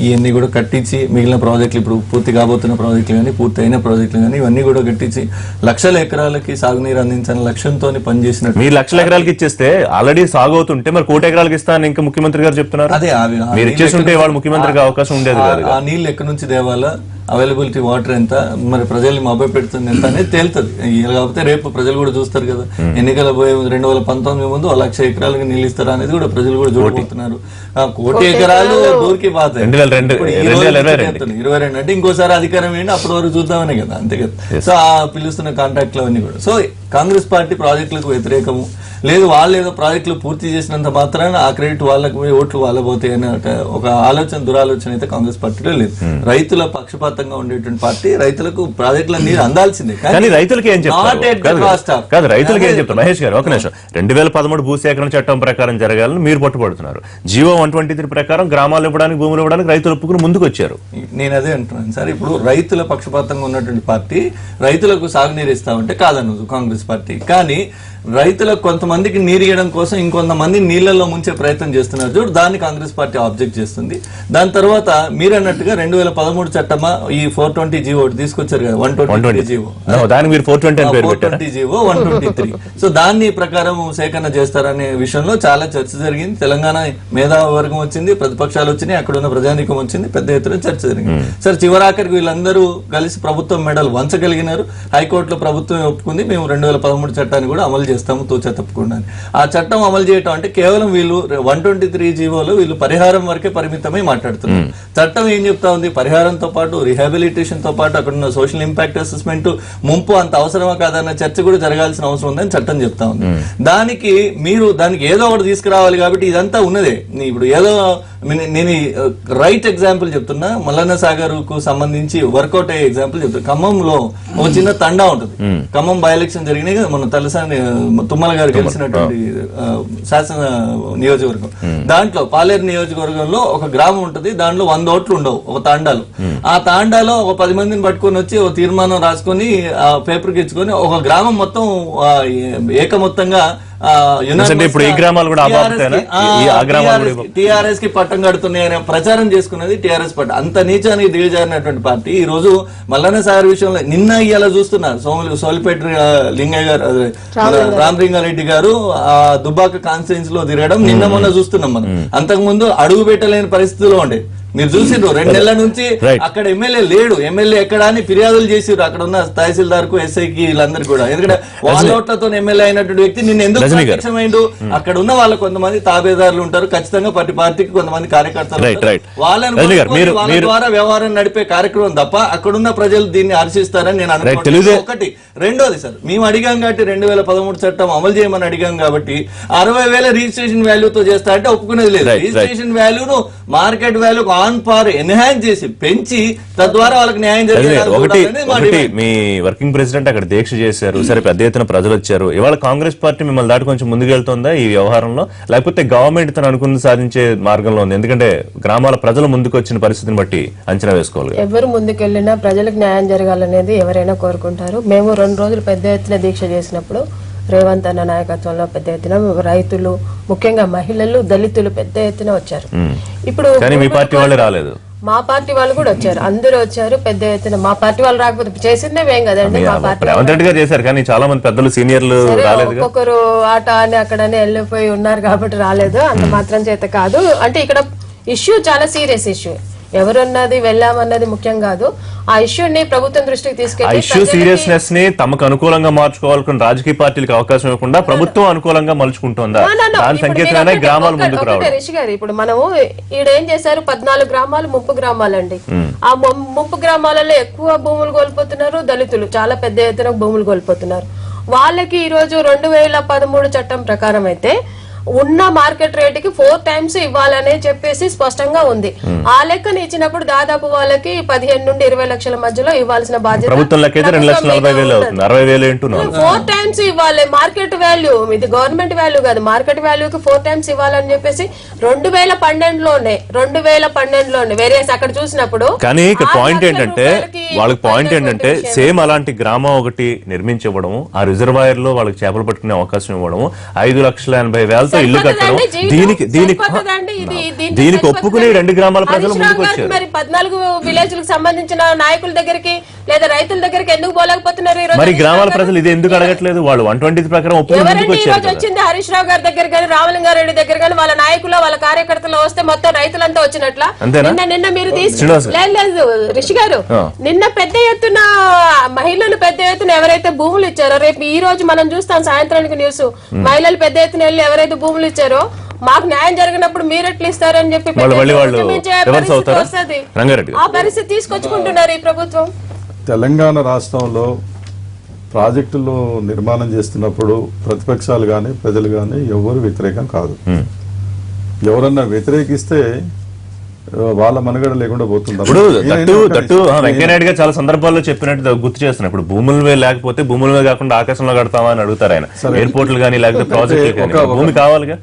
ఇవన్నీ కూడా కట్టించి, మిగిలిన ప్రాజెక్టులు ఇప్పుడు పూర్తి కాబోతున్న ప్రాజెక్టులు కానీ పూర్తి అయిన ప్రాజెక్టులు కానీ ఇవన్నీ కూడా కట్టించి లక్షల ఎకరాలకి సాగునీరు అందించాలని లక్ష్యంతో పనిచేసినట్టు. మీరు లక్షల ఎకరాలకి ఇచ్చేస్తే ఆల్రెడీ సాగు అవుతుంటే మరి 1 కోటి ఎకరాలకి ఇస్తాను ఇంకా ముఖ్యమంత్రి గారు చెప్తున్నారు. అదే మీరు ఇచ్చేస్తుంటే వాళ్ళు ముఖ్యమంత్రికి అవకాశం ఉండేది కాదు. ఆ నీళ్ళు ఎక్కడి నుంచి దేవాలా, అవైలబిలిటీ వాటర్ ఎంత, మరి ప్రజల్ని మభ్య పెడుతుంది ఎంత అనేది తేలుతుంది. కాకపోతే రేపు ప్రజలు కూడా చూస్తారు కదా, ఎన్నికల పోయే 2019 ముందు 1 లక్ష ఎకరాలకి నీళ్ళు ఇస్తారా అనేది కూడా ప్రజలు కూడా చూడబోతున్నారు. 1 కోటి ఎకరాలు దూరికి బాధ 22 అంటే ఇంకోసారి అధికారం ఏంటి అప్పటి వరకు చూద్దామనే కదా, అంతే కదా. సో ఆ పిలుస్తున్న కాంట్రాక్ట్లు అవన్నీ కూడా. సో కాంగ్రెస్ పార్టీ ప్రాజెక్టులకు వ్యతిరేకము లేదు, వాళ్ళు ఏదో ప్రాజెక్టులు పూర్తి చేసినంత మాత్రాన ఆ క్రెడిట్ వాళ్ళకు ఓట్లు వాళ్ళ పోతాయి అనే ఒక ఆలోచన, దురాలోచన అయితే కాంగ్రెస్ పార్టీలో లేదు. రైతుల పక్షపాత పక్షపాతంగా ఉండేటువంటి పార్టీ రైతులకు ప్రాజెక్టుల నీరు అందాల్సిందే కానీ రైతులకి ఏం Not at the cost of. కాదు రైతులకి ఏం చెప్తారు మహేష్ గారు? ఒక నిమిషం. 2013 భూసేకరణ చట్టం ప్రకారం జరగాలని మీరు పట్టుబడుతున్నారు. జీవో 123 ప్రకారం గ్రామాలు ఇవ్వడానికి భూములు ఇవ్వడానికి రైతులు ఒప్పుకుని ముందుకు వచ్చారు. నేను అదే అంటున్నాను సార్. ఇప్పుడు రైతుల పక్షపాతంగా ఉన్నటువంటి పార్టీ రైతులకు సాగునీరు ఇస్తామంటే కాదన్నది కాంగ్రెస్ పార్టీ. కానీ రైతులకు కొంతమందికి నీరు ఇవ్వడం కోసం ఇంకొంతమంది నీళ్లలో ముంచే ప్రయత్నం చేస్తున్నారు చూడు, దాన్ని కాంగ్రెస్ పార్టీ ఆబ్జెక్ట్ చేస్తుంది. దాని తర్వాత మీరు అన్నట్టుగా 2013 చట్టమా ఈ 420 జీవో తీసుకొచ్చారు కదా, 120 జీవో, దానికి మీరు 420 అని పేరు పెట్టారు. 420 జీవో 123. సో దాన్ని ప్రకారం సేకరణ చేస్తారనే విషయంలో చాలా చర్చ జరిగింది. తెలంగాణ మేధావి వర్గం వచ్చింది, ప్రతిపక్షాలు వచ్చినాయి, అక్కడ ఉన్న ప్రజానీకం వచ్చింది, పెద్ద ఎత్తున చర్చ జరిగింది. సరే చివరాఖరికి వీళ్ళందరూ కలిసి ప్రభుత్వం మెడల్ వంచగలిగినారు. హైకోర్టులో ప్రభుత్వం ఒప్పుకుంది, మేము 2013 చట్టాన్ని కూడా అమలు చేస్తాము తూచా తప్పకుండా. ఆ చట్టం అమలు చేయటం అంటే కేవలం వీళ్ళు 123 జీవోలో వీళ్ళు పరిహారం వరకే పరిమితమై మాట్లాడుతున్నారు. చట్టం ఏం చెప్తా ఉంది? పరిహారంతో పాటు రిహాబిలిటేషన్ తో పాటు అక్కడ ఉన్న సోషల్ ఇంపాక్ట్ అసెస్మెంట్, ముంపు అంత అవసరమా కాదన్న చర్చ కూడా జరగాల్సిన అవసరం ఉందని చట్టం చెప్తా ఉంది. దానికి ఏదో ఒకటి తీసుకురావాలి కాబట్టి ఇదంతా ఉన్నదే. ఇప్పుడు ఏదో నేను రైట్ ఎగ్జాంపుల్ చెప్తున్నా, మల్లన్న సాగర్ కు సంబంధించి వర్కౌట్ అయ్యే ఎగ్జాంపుల్ చెప్తున్నా. ఖమ్మంలో ఒక చిన్న తండా ఉంటుంది. ఖమ్మం బై ఎలక్షన్ జరిగినాయి కదా, మన తలసాని తుమ్మల గారు గెలిచినటువంటి శాసన నియోజకవర్గం. దాంట్లో పాలేరు నియోజకవర్గంలో ఒక గ్రామం ఉంటుంది, దాంట్లో 100 ఓట్లు ఉండవు ఒక తాండాలో. ఆ తాండాలో ఒక 10 మందిని పట్టుకొని వచ్చి ఒక తీర్మానం రాసుకొని ఆ పేపర్కి ఇచ్చుకొని ఒక గ్రామం మొత్తం ఏకమొత్తంగా ఇప్పుడు ఈ గ్రామాలు కూడా టిఆర్ఎస్ కి పట్టం కడుతున్నాయని ప్రచారం చేసుకున్నది టిఆర్ఎస్ పార్టీ. అంత నీచానికి దిగజారినటువంటి పార్టీ ఈ రోజు మల్లన్న సాగర్ విషయంలో నిన్న ఇవాళ చూస్తున్నారు. సోలిపేట లింగయ్య గారు, రామలింగారెడ్డి గారు ఆ దుబ్బాక కాన్స్టిట్యూన్స్ లో తిరగడం నిన్న మొన్న చూస్తున్నాం మనం. అంతకు ముందు అడుగు పెట్టలేని పరిస్థితిలో ఉండే మీరు చూసిండ్రు. 2 నెలల నుంచి అక్కడ ఎమ్మెల్యే లేడు. ఎమ్మెల్యే ఎక్కడ అని ఫిర్యాదులు చేసిర్రు అక్కడ ఉన్న తహసీల్దార్ కు, ఎస్ఐకి, వీళ్ళందరూ కూడా. ఎందుకంటే వాళ్ళ ఓట్లతో ఎమ్మెల్యే అయినటువంటి వ్యక్తి నిన్న ఎందుకు ప్రత్యక్షమైండు? అక్కడ ఉన్న వాళ్ళ కొంతమంది తాబేదారులు ఉంటారు, ఖచ్చితంగా ప్రతి పార్టీకి కొంతమంది కార్యకర్తలు, వాళ్ళ ద్వారా వ్యవహారం నడిపే కార్యక్రమం తప్ప అక్కడున్న ప్రజలు దీన్ని హర్షిస్తారని నేను అనుకుంటున్నాను. ఒకటి. రెండోది సార్, మేము అడిగాం కాబట్టి 2013 చట్టం అమలు చేయమని అడిగాం కాబట్టి 60,000 రిజిస్ట్రేషన్ వాల్యూతో చేస్తా అంటే ఒప్పుకునేది లేదు. రిజిస్ట్రేషన్ వాల్యూను market value on par enhance చేసి పెంచి తద్వారా వాళ్ళకి న్యాయం ఒకటి మీ వర్కింగ్ ప్రెసిడెంట్ అక్కడ దీక్ష చేశారు, సరే పెద్ద ఎత్తున ప్రజలు వచ్చారు. ఇవాళ కాంగ్రెస్ పార్టీ మిమ్మల్ని దాటి కొంచెం ముందుకెళ్తుందా ఈ వ్యవహారంలో, లేకపోతే గవర్నమెంట్ తను అనుకున్నది సాధించే మార్గంలో ఉంది? ఎందుకంటే గ్రామాల ప్రజలు ముందుకు వచ్చిన పరిస్థితిని బట్టి అంచనా వేసుకోవాలి. ఎవరు ముందుకెళ్ళినా ప్రజలకు న్యాయం జరగాలనేది ఎవరైనా కోరుకుంటారు. మేము 2 రోజులు పెద్ద ఎత్తున దీక్ష చేసినప్పుడు రేవంత్ అన్న నాయకత్వంలో పెద్ద ఎత్తున రైతులు, ముఖ్యంగా మహిళలు, దళితులు పెద్ద ఎత్తున వచ్చారు. ఇప్పుడు మీ పార్టీ వాళ్ళే రాలేదు, మా పార్టీ వాళ్ళు కూడా వచ్చారు, అందరూ వచ్చారు పెద్ద ఎత్తున. మా పార్టీ వాళ్ళు రాకపోతే చేసిందే ఏం కదండి. మా పార్టీ రేవంత్ రెడ్డి గారు చేశారు, కానీ చాలా మంది పెద్దలు సీనియర్లు రాలేదు. ఒక్కొక్కరు ఆట అని అక్కడనే వెళ్ళిపోయి ఉన్నారు కాబట్టి రాలేదు. అంత మాత్రం చేత కాదు. అంటే ఇక్కడ ఇష్యూ చాలా సీరియస్ ఇష్యూ. ఎవరున్నది వెళ్ళామన్నది ముఖ్యం కాదు. ఆ ఇష్యూని ప్రభుత్వం దృష్టికి తీసుకెళ్ళి ఇష్యూ సీరియస్నెస్ ని తమకు అనుకూలంగా మార్చుకోవాలనుకున్న రాజకీయ పార్టీలకు అవకాశం ఇవ్వకుండా ప్రభుత్వం అనుకూలంగా మలుచుకుంటుందా? దాని సంకేతమే గ్రామాలు ముందుకు రావడం. రిషి గారు, ఇప్పుడు మనము ఈడేం చేశారు, 14 గ్రామాలు ముంపు గ్రామాలండి. ఆ ముంపు గ్రామాలలో ఎక్కువ భూములు కోల్పోతున్నారు దళితులు, చాలా పెద్ద ఎత్తున భూములు కోల్పోతున్నారు. వాళ్ళకి ఈ రోజు 2013 చట్టం ప్రకారం అయితే ఉన్న మార్కెట్ రేటుకి 4 టైమ్స్ ఇవ్వాలనే చెప్పేసి స్పష్టంగా ఉంది. ఆ లెక్కన ఇచ్చినప్పుడు దాదాపు వాళ్ళకి 15 నుండి 20 లక్షల మధ్యలో ఇవ్వాల్సిన బాధ్యత ప్రభుత్వం లెక్క 2,40,000 అవుతుంది. 60,000 4 టైమ్స్ ఇవ్వాలి. మార్కెట్ వాల్యూ ఇది గవర్నమెంట్ వాల్యూ కాదు, మార్కెట్ వాల్యూకి 4 టైమ్స్ ఇవ్వాలని చెప్పేసి 2012లోనే వేరే అక్కడ చూసినప్పుడు. కానీ పాయింట్ ఏంటంటే వాళ్ళకి పాయింట్ ఏంటంటే సేమ్ అలాంటి గ్రామం ఒకటి నిర్మించి ఇవ్వడము, ఆ రిజర్వాయర్ లో వాళ్ళకి చేపలు పట్టుకునే అవకాశం ఇవ్వడము, 5,80,000 ఇల్లు కట్టడం, దీనికి ఒప్పుకుని 2 గ్రామాల ప్రజలు ముందుకు వచ్చారు. మరి 14 విలేజ్లకు సంబంధించిన నాయకుల దగ్గరికి లేదా రైతుల దగ్గరికి ఎందుకు పోలేకపోతున్నారు? మరి గ్రామాల ప్రజలు ఇది ఎందుకు అడగట్లేదు? వాళ్ళు 120 ప్రకారం వచ్చింది హరీష్ రావు గారి దగ్గర కానీ రామలింగారెడ్డి దగ్గర కానీ వాళ్ళ నాయకులు వాళ్ళ కార్యకర్తలు వస్తే మొత్తం రైతులంతా వచ్చినట్ల. నిన్న మీరు లేదు రిషి గారు, నిన్న పెద్ద ఎత్తున మహిళలు పెద్ద ఎత్తున ఎవరైతే భూములు ఇచ్చారో, రేపు ఈ రోజు మనం చూస్తాం సాయంత్రానికి న్యూస్, మహిళలు పెద్ద ఎత్తున వెళ్ళి ఎవరైతే భూములు ఇచ్చారో మాకు న్యాయం జరిగినప్పుడు మీరు ఎట్లా ఇస్తారని చెప్పి ఆ పరిస్థితి తీసుకొచ్చుకుంటున్నారు ఈ ప్రభుత్వం. తెలంగాణ రాష్ట్రంలో ప్రాజెక్టులు నిర్మాణం చేస్తున్నప్పుడు ప్రతిపక్షాలు కానీ ప్రజలు కానీ ఎవరు వ్యతిరేకం కాదు. ఎవరన్నా వ్యతిరేకిస్తే వాళ్ళ మనుగడ లేకుండా పోతున్నారు. ఇప్పుడు దట్టు వెంకయ్యనాయుడు గారు చాలా సందర్భాల్లో చెప్పినట్టు గుర్తు చేస్తున్నారు. ఇప్పుడు భూములవే లేకపోతే భూములవే కాకుండా ఆకాశంలో కడతామా అని అడుగుతారు ఆయన. ఎయిర్పోర్ట్లు కానీ లేకపోతే ప్రాజెక్టులు కానీ భూమి కావాలిగా.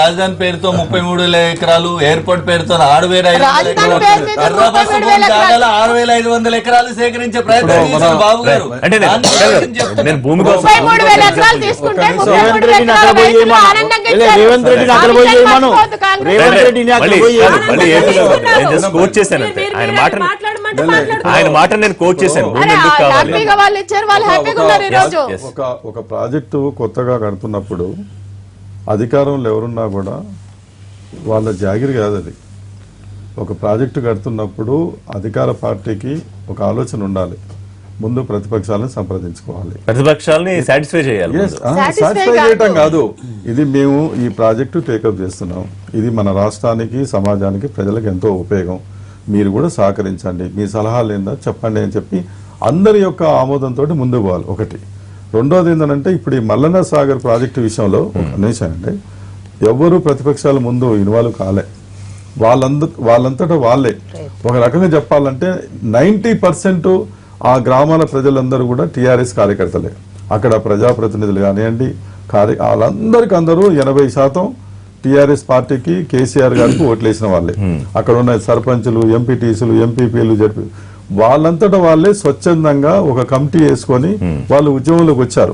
రాజధాని పేరుతో 33,000 ఎకరాలు, ఎయిర్పోర్ట్ పేరుతో 6,500 ఎకరాలు సేకరించే ప్రయత్నం చేశారు బాబు గారు. అంటే నేను భూమి కోసం రేవంత్ రెడ్డిని అక్కడ పోయి చేయమను. రేవంత్ రెడ్డిని అక్కడ పోయి కోట్ చేశాను అంతే. ఆయన మాట నేను కోట్ చేశాను. భూమి ఎందుకు కావాలి? ఒక ప్రాజెక్టు కొత్తగా కడుతున్నప్పుడు అధికారంలో ఎవరున్నా కూడా వాళ్ళ జాగిరి కాదు అది. ఒక ప్రాజెక్టు కడుతున్నప్పుడు అధికార పార్టీకి ఒక ఆలోచన ఉండాలి. ముందు ప్రతిపక్షాలను సంప్రదించుకోవాలి. ప్రతిపక్షాలని సాటిస్ఫై చేయాలి. సాటిస్ఫై చేయటం కాదు, ఇది మేము ఈ ప్రాజెక్టు టేకప్ చేస్తున్నాం, ఇది మన రాష్ట్రానికి, సమాజానికి, ప్రజలకు ఎంతో ఉపయోగం, మీరు కూడా సహకరించండి, మీ సలహాలు ఏందో చెప్పండి అని చెప్పి అందరి యొక్క ఆమోదంతో ముందుకు పోవాలి. ఒకటి. రెండోది ఏంటంటే ఇప్పుడు ఈ మల్లన్న సాగర్ ప్రాజెక్టు విషయంలో ఒక నిమిషం అండి, ఎవ్వరూ ప్రతిపక్షాల ముందు ఇన్వాల్వ్ కాలే. వాళ్ళంతటా వాళ్ళే. ఒక రకంగా చెప్పాలంటే 90% ఆ గ్రామాల ప్రజలందరూ కూడా టీఆర్ఎస్ కార్యకర్తలే. అక్కడ ప్రజాప్రతినిధులు కానివ్వండి, వాళ్ళందరికీ అందరూ 80% టీఆర్ఎస్ పార్టీకి, కేసీఆర్ గారికి ఓట్లేసిన వాళ్ళే. అక్కడ ఉన్న సర్పంచులు, ఎంపీటీసీలు, ఎంపీపీలు, జడ్పీ వాళ్ళంతటా వాళ్ళే స్వచ్ఛందంగా ఒక కమిటీ వేసుకొని వాళ్ళు ఉద్యమంలోకి వచ్చారు.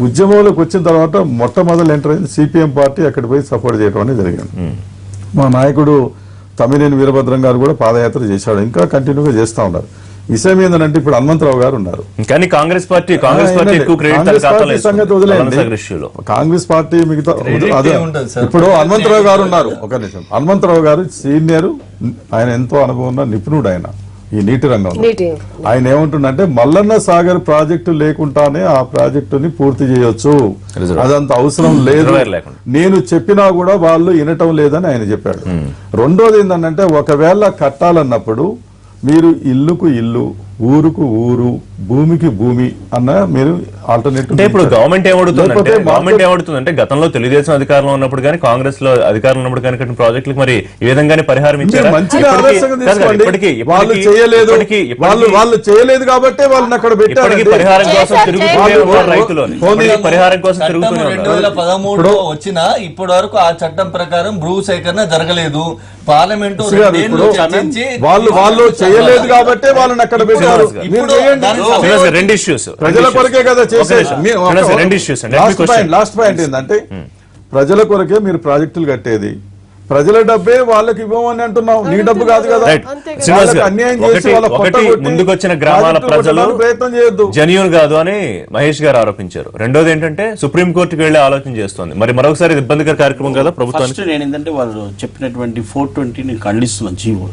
ఉద్యమంలోకి వచ్చిన తర్వాత మొట్టమొదటి ఎంటర్ అయింది సిపిఎం పార్టీ. అక్కడ పోయి సపోర్ట్ చేయడం అనేది జరిగింది. మా నాయకుడు తమ్మినేని వీరభద్రం గారు కూడా పాదయాత్ర చేశాడు, ఇంకా కంటిన్యూగా చేస్తా ఉన్నారు. విషయం ఏంటంటే ఇప్పుడు హనుమంతరావు గారు ఉన్నారు. కానీ కాంగ్రెస్ పార్టీ సంగతి వదిలేయండి. కాంగ్రెస్ పార్టీ మిగతా అదే ఇప్పుడు హనుమంతరావు గారు ఉన్నారు. ఒక నిమిషం. హనుమంతరావు గారు సీనియర్, ఆయన ఎంతో అనుభవం ఉన్న నిపుణుడు. ఆయన ఈ నీటి రంగంలో ఆయన ఏమంటుండంటే మల్లన్న సాగర్ ప్రాజెక్టు లేకుండానే ఆ ప్రాజెక్టుని పూర్తి చేయొచ్చు, అదంత అవసరం లేదు, నేను చెప్పినా కూడా వాళ్ళు వినటం లేదని ఆయన చెప్పాడు. రెండోది ఏంటంటే ఒకవేళ కట్టాలన్నప్పుడు మీరు ఇల్లుకు ఇల్లు, ఊరుకు ఊరు, భూమికి భూమి అన్న మీరు ఆల్టర్నేటివ్. అంటే ఇప్పుడు గవర్నమెంట్ ఏమడుతుందంటే గతంలో తెలుగుదేశం అధికారంలో ఉన్నప్పుడు కానీ, కాంగ్రెస్ లో అధికారంలో ఉన్నప్పుడు కానీ కట్టిన ప్రాజెక్టులకు మరి ఈ విధంగానే పరిహారం ఇచ్చారు. వాళ్ళు చేయలేదు కాబట్టి వాళ్ళని అక్కడ పెట్టారు. పరిహారం కోసం తిరుగుతూనే రైతులు, పరిహారం కోసం తిరుగుతూనే 2013 వచ్చిన ఇప్పటి వరకు ఆ చట్టం ప్రకారం భూ సేకరణ జరగలేదు. పార్లమెంటు వాళ్ళు చేయలేదు కాబట్టి వాళ్ళని అక్కడ పెట్టారు. రెండు ఇష్యూస్, ప్రజల కొరకే కదా చేసేది. లాస్ట్ పాయింట్ ఏంటంటే ప్రజల కొరకే మీరు ప్రాజెక్టులు కట్టేది, ప్రజల డబ్బే వాళ్ళకి ఇవ్వమని అంటున్నావు, నీ డబ్బు కాదు కదా. అన్యాయం చేసి ముందుకొచ్చిన గ్రామాల ప్రజలు ప్రయత్నం చేయొద్దు, జెన్యూన్ కాదు అని మహేష్ గారు ఆరోపించారు. రెండోది ఏంటంటే సుప్రీం కోర్టుకి వెళ్లే ఆలోచన చేస్తోంది. మరి మరొకసారి ఇబ్బందికర కార్యక్రమం కదా ప్రభుత్వానికి. నేను ఏంటంటే వాళ్ళు చెప్పినటువంటి 420 ఖండిస్తున్న జీవో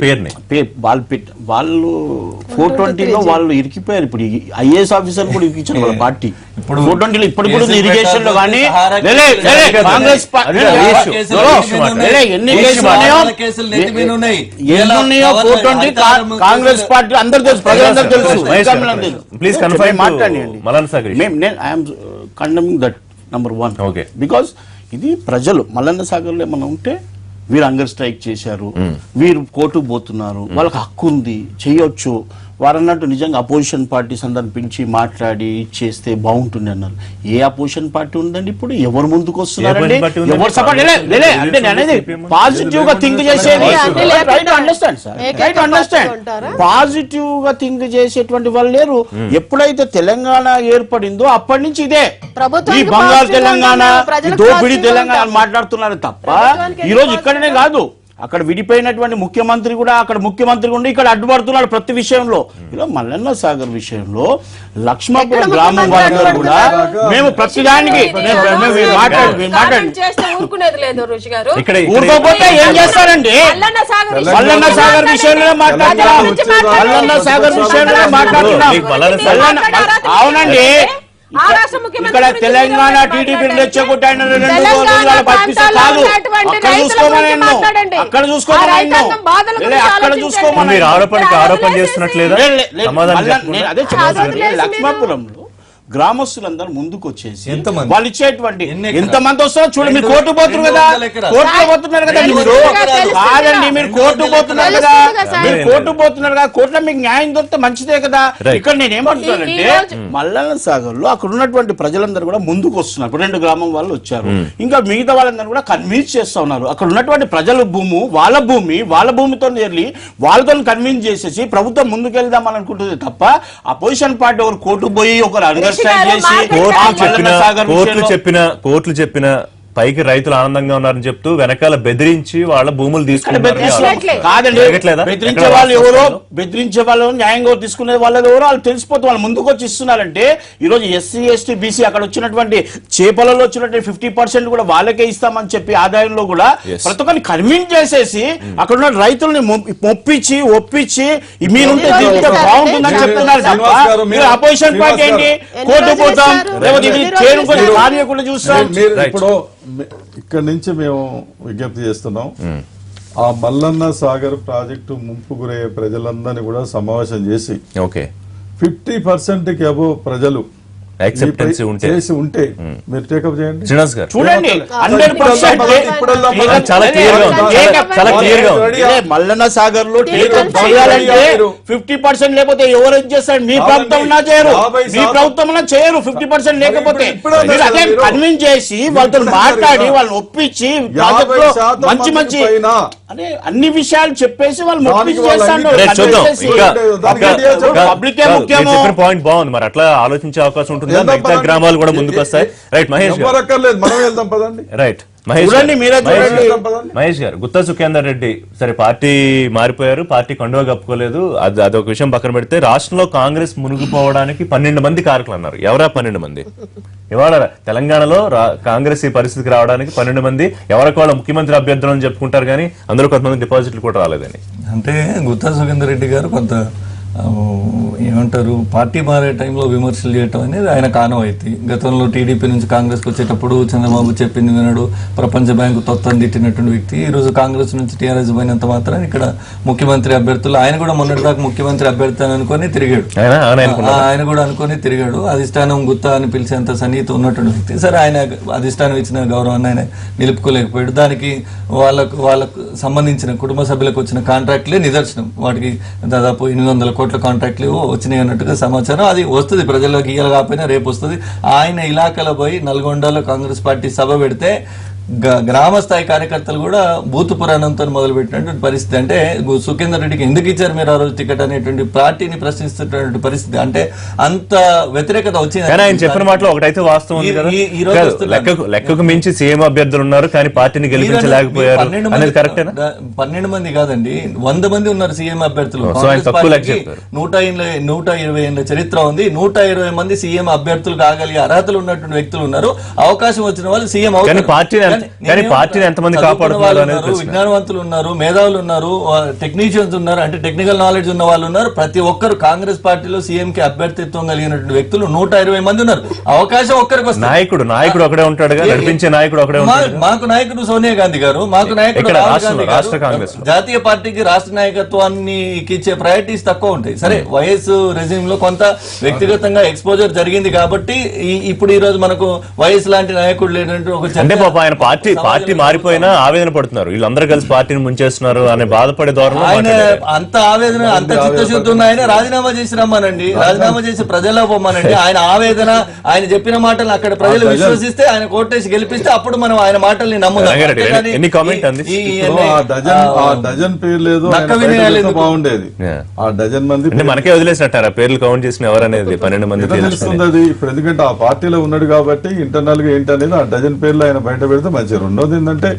పేరుని వాళ్ళు 420లో వాళ్ళు ఇరికిపోయారు. ఇప్పుడు ఐఏఎస్ ఆఫీసర్ కూడా ఇరికించారు వాళ్ళ పార్టీ. ఇప్పుడు 420లో ఇప్పుడు కూడా ఇరిగేషన్ లో కానీ కాంగ్రెస్ కాంగ్రెస్ పార్టీ అందరూ తెలుసు, ప్రజలందరూ తెలుసు. Please condemning that number 1. Because ఇది ప్రజలు మల్లన్న సాగర్లో ఏమన్నా ఉంటే వీరు హంగర్ స్ట్రైక్ చేశారు, వీరు కోర్టుకు పోతున్నారు, వాళ్ళకి హక్కు ఉంది, చేయొచ్చు. వారు అన్నట్టు నిజంగా అపోజిషన్ పార్టీస్ అందరిని పిలిచి మాట్లాడి చేస్తే బాగుంటుంది అన్నారు. ఏ అపోజిషన్ పార్టీ ఉందండి ఇప్పుడు? ఎవరు ముందుకు వస్తున్నారండి? ఎవరు సపోర్ట్ అంటే అనేది పాజిటివ్ గా థింక్ చేసేది. పాజిటివ్ గా థింక్ చేసేటువంటి వాళ్ళు లేరు. ఎప్పుడైతే తెలంగాణ ఏర్పడిందో అప్పటి నుంచి ఇదే ఈ బంగారు తెలంగాణ, దోపిడీ తెలంగాణ మాట్లాడుతున్నారు తప్ప ఈ రోజు ఇక్కడనే కాదు, అక్కడ విడిపోయినటువంటి ముఖ్యమంత్రి కూడా అక్కడ ముఖ్యమంత్రి ఉండి ఇక్కడ అడ్డుపడుతున్నాడు ప్రతి విషయంలో. ఇలా మల్లన్న సాగర్ విషయంలో లక్ష్మాపురం గ్రామం వాళ్ళందరూ కూడా మేము ప్రతిదానికి ఊరుకోకపోతే ఏం చేస్తారండి? మల్లన్న సాగర్ విషయంలో మాట్లాడుతున్నాం, మల్లన్న సాగర్ విషయంలో మాట్లాడుతున్నాం. అవునండి, ఇక్కడ తెలంగాణ టీడీపీ రెచ్చగొట్టాయన 2 రోజుల పరిస్థితి కాదు. అక్కడ చూసుకోమని అక్కడ చూసుకోమని అక్కడ చూసుకోమని ఆరోపణ చేస్తున్నట్లేదా? అదే లక్ష్మాపురంలో గ్రామస్తులందరూ ముందుకు వచ్చేసి ఎంతమంది? వాళ్ళు ఇచ్చేటువంటి ఎన్ని ఎకరాలు? ఎంతమంది వస్తారో చూడండి. మీరు కోర్టు పోతున్నారు కదా, 200 ఎకరాలు. కోర్టులో పోతున్నారు కదా మీరు. కాదండి, మీరు కోర్టు పోతున్నారు కదా, మీరు కోర్టు పోతున్నారు కదా, కోర్టులో మీకు న్యాయం దొరికితే మంచిదే కదా. ఇక్కడ నేను ఏమంటున్నానంటే మల్లన్న సాగర్ లో అక్కడ ఉన్నటువంటి ప్రజలందరూ కూడా ముందుకు వస్తున్నారు. 2 గ్రామం వాళ్ళు వచ్చారు, ఇంకా మిగతా వాళ్ళందరూ కూడా కన్విన్స్ చేస్తా ఉన్నారు. అక్కడ ఉన్నటువంటి ప్రజల వాళ్ళ భూమితో వెళ్ళి వాళ్ళతో కన్విన్స్ చేసేసి ప్రభుత్వం ముందుకు వెళ్దామని అనుకుంటుంది తప్ప అపోజిషన్ పార్టీ ఒకరు కోర్టు పోయి ఒకరు అండర్స్టాండ్ చేసి కోర్టులు చెప్పిన పైకి రైతులు ఆనందంగా ఉన్నారని చెప్తూ వెనకాల బెదిరించి వాళ్ళ భూములు కాదండి. బెదిరించే వాళ్ళు న్యాయంగా తీసుకునే వాళ్ళది ఎవరో వాళ్ళు తెలిసిపోతే వాళ్ళు ముందుకు వచ్చి ఇస్తున్నారంటే ఈ రోజు ఎస్సీ ఎస్టీ బీసీ అక్కడ వచ్చినటువంటి చేపలలో వచ్చినటువంటి 50% కూడా వాళ్ళకే ఇస్తామని చెప్పి ఆదాయంలో కూడా ప్రతి ఒక్కరిని కన్విన్స్ చేసేసి అక్కడ ఉన్న రైతుల్ని ఒప్పించి మీరుంటే బాగుంటుందని చెప్తున్నారు తప్ప మీరు అపోజిషన్ పార్టీ ఏంటి కోర్టు పోతాం లేకపోతే చూస్తాం. ఇప్పుడు ఇక్కడ నుంచి మేము విజ్ఞప్తి చేస్తున్నాం, ఆ మల్లన్న సాగర్ ప్రాజెక్టు ముంపు గురయ్యే ప్రజలందరినీ కూడా సమావేశం చేసి 50% కి అబోవ్ ప్రజలు యాక్సెప్టెన్స్ చేసి ఉంటే మీరు టేకప్ చేయండి. శ్రీనివాస్ గారు చూడండి, చాలా క్లియర్ గా ఉంది, చాలా క్లియర్ గా ఉంది. మల్లన్న సాగర్ లో టేకప్ చేయాలంటే 50% లేకపోతే ఎవరు చేస్తారు? మీ ప్రభుత్వం చేయరు, మీ ప్రభుత్వం చేయరు. 50% లేకపోతే మీరు అదే కన్విన్స్ చేసి వాళ్ళతో మాట్లాడి వాళ్ళని ఒప్పించి మంచి అదే అన్ని విషయాలు చెప్పేసి వాళ్ళు పాయింట్ బాగుంది. మరి అట్లా ఆలోచించే అవకాశం ఉంటుంది, మిగతా గ్రామాలు కూడా ముందుకు వస్తాయి. రైట్ మహేష్ రైట్ మహేష్ గారు, గుత్తా సుఖేందర్ రెడ్డి సరే పార్టీ మారిపోయారు, పార్టీ కండువా కప్పుకోలేదు, అదొక విషయం పక్కన పెడితే రాష్ట్రంలో కాంగ్రెస్ మునిగిపోవడానికి 12 మంది కారకులు అన్నారు. ఎవరా 12 మంది? ఇవాళ తెలంగాణలో కాంగ్రెస్ ఈ పరిస్థితికి రావడానికి 12 మంది ఎవరికి వాళ్ళ ముఖ్యమంత్రి అభ్యర్థులు అని చెప్పుకుంటారు కానీ అందులో కొంతమంది డిపాజిట్లు కూడా రాలేదని. అంటే గుత్తా సుఖేందర్ రెడ్డి గారు కొంత ఏమంటారు పార్టీ మారే టైంలో విమర్శలు చేయటం అనేది ఆయన కానవైతే. గతంలో టీడీపీ నుంచి కాంగ్రెస్కి వచ్చేటప్పుడు చంద్రబాబు చెప్పింది వినడు, ప్రపంచ బ్యాంకు తొత్తని తిట్టినటువంటి వ్యక్తి ఈ రోజు కాంగ్రెస్ నుంచి టీఆర్ఎస్ పోయినంత మాత్రం ఇక్కడ ముఖ్యమంత్రి అభ్యర్థులు ఆయన కూడా మొన్నటిదాకా ముఖ్యమంత్రి అభ్యర్థి అని అనుకుని తిరిగాడు, ఆయన కూడా అనుకుని తిరిగాడు. అధిష్టానం గుత్తా అని పిలిచేంత సన్నిహితం ఉన్నటువంటి వ్యక్తి. సరే ఆయన అధిష్టానం ఇచ్చిన గౌరవాన్ని ఆయన నిలుపుకోలేకపోయాడు. దానికి వాళ్ళకు సంబంధించిన కుటుంబ సభ్యులకు వచ్చిన కాంట్రాక్ట్లే నిదర్శనం. వాటికి దాదాపు 800 కోట్ల కాంట్రాక్ట్లు వచ్చినాయి అన్నట్టుగా సమాచారం. అది వస్తుంది ప్రజల్లోకి, ఇయ్యాలి కాకపోయినా రేపు వస్తుంది. ఆయన ఇలాకాలో పోయి నల్గొండలో కాంగ్రెస్ పార్టీ సభ పెడితే గ్రామ స్థాయి కార్యకర్తలు కూడా బూతు పురాణంతో మొదలుపెట్టినటువంటి పరిస్థితి. అంటే సుఖేందర్ రెడ్డికి ఎందుకు ఇచ్చారు మీరు ఆ రోజు టికెట్ అనేటువంటి పార్టీని ప్రశ్నిస్తున్నటువంటి పరిస్థితి. అంటే అంత వ్యతిరేకత వచ్చింది. ఆయన చెప్పిన మాటలో ఒకటైతే వాస్తవం లెక్కకు మించి సీఎం అభ్యర్థులు ఉన్నారు కానీ పార్టీని గెలిపించలేకపోయారు అనేది కరెక్టేనా? 12 మంది కాదండి, 100 మంది ఉన్నారు సీఎం అభ్యర్థులు. 120 ఏళ్ళ చరిత్ర ఉంది. 120 మంది సీఎం అభ్యర్థులు కాగలిగే అర్హతలు ఉన్నటువంటి వ్యక్తులు ఉన్నారు. అవకాశం వచ్చిన వాళ్ళు సీఎం అవుతారు. కానీ పార్టీని ఎంతమంది కాపాడుతున్నారు అనేది విజ్ఞానవంతులు ఉన్నారు, మేధావులు ఉన్నారు, టెక్నీషియన్స్ ఉన్నారు, అంటే టెక్నికల్ నాలెడ్జ్ ఉన్న వాళ్ళు ఉన్నారు. ప్రతి ఒక్కరు కాంగ్రెస్ పార్టీలో సీఎం కి అభ్యర్థిత్వం కలిగినటువంటి వ్యక్తులు 120 మంది ఉన్నారు. అవకాశం ఒక్కరికి వస్తుంది. నాయకుడు ఒకడే ఉంటాడు, నడిపించే నాయకుడు ఒకడే ఉంటాడు. మాకు నాయకుడు సోనియా గాంధీ గారు, మాకు నాయకుడు రాష్ట్ర కాంగ్రెస్ జాతీయ పార్టీకి రాష్ట్ర నాయకత్వాన్ని ఇచ్చే ప్రయారిటీస్ తక్కువ ఉంటాయి. సరే వైఎస్ రెజిమ్ లో కొంత వ్యక్తిగతంగా ఎక్స్పోజర్ జరిగింది కాబట్టి ఇప్పుడు ఈ రోజు మనకు వైఎస్ లాంటి నాయకుడు లేదంటే ఒక పార్టీ మారిపోయినా ఆవేదన పడుతున్నారు, వీళ్ళందరూ కలిసి పార్టీని ముంచేస్తున్నారు అనే బాధపడే ధోరణి. ఆయన అంత ఆవేదన అంత చిత్తశుద్ధి ఉన్న ఆయన రాజీనామా చేసి రమ్మనండి, రాజీనామా చేసి ప్రజల్లో పోమ్మనండి. ఆయన ఆవేదన, ఆయన చెప్పిన మాటలు అక్కడ ప్రజలు విశ్వసిస్తే, ఆయన కోటేసి గెలిపిస్తే అప్పుడు మనం ఆయన మాటల్ని నమ్ముదాం. బాగుండేది ఆ డజన్ మంది మనకే వదిలేసినట్టారా పేర్లు కౌంట్ చేసిన ఎవరనేది 12 మంది తెలుస్తుంది. ఇప్పుడు ఎందుకంటే ఆ పార్టీలో ఉన్నాడు కాబట్టి ఇంటర్నల్ గా ఏంటనేది ఆ డజన్ పేర్లు ఆయన బయట పెడితే మంచిది. రెండోది ఏంటంటే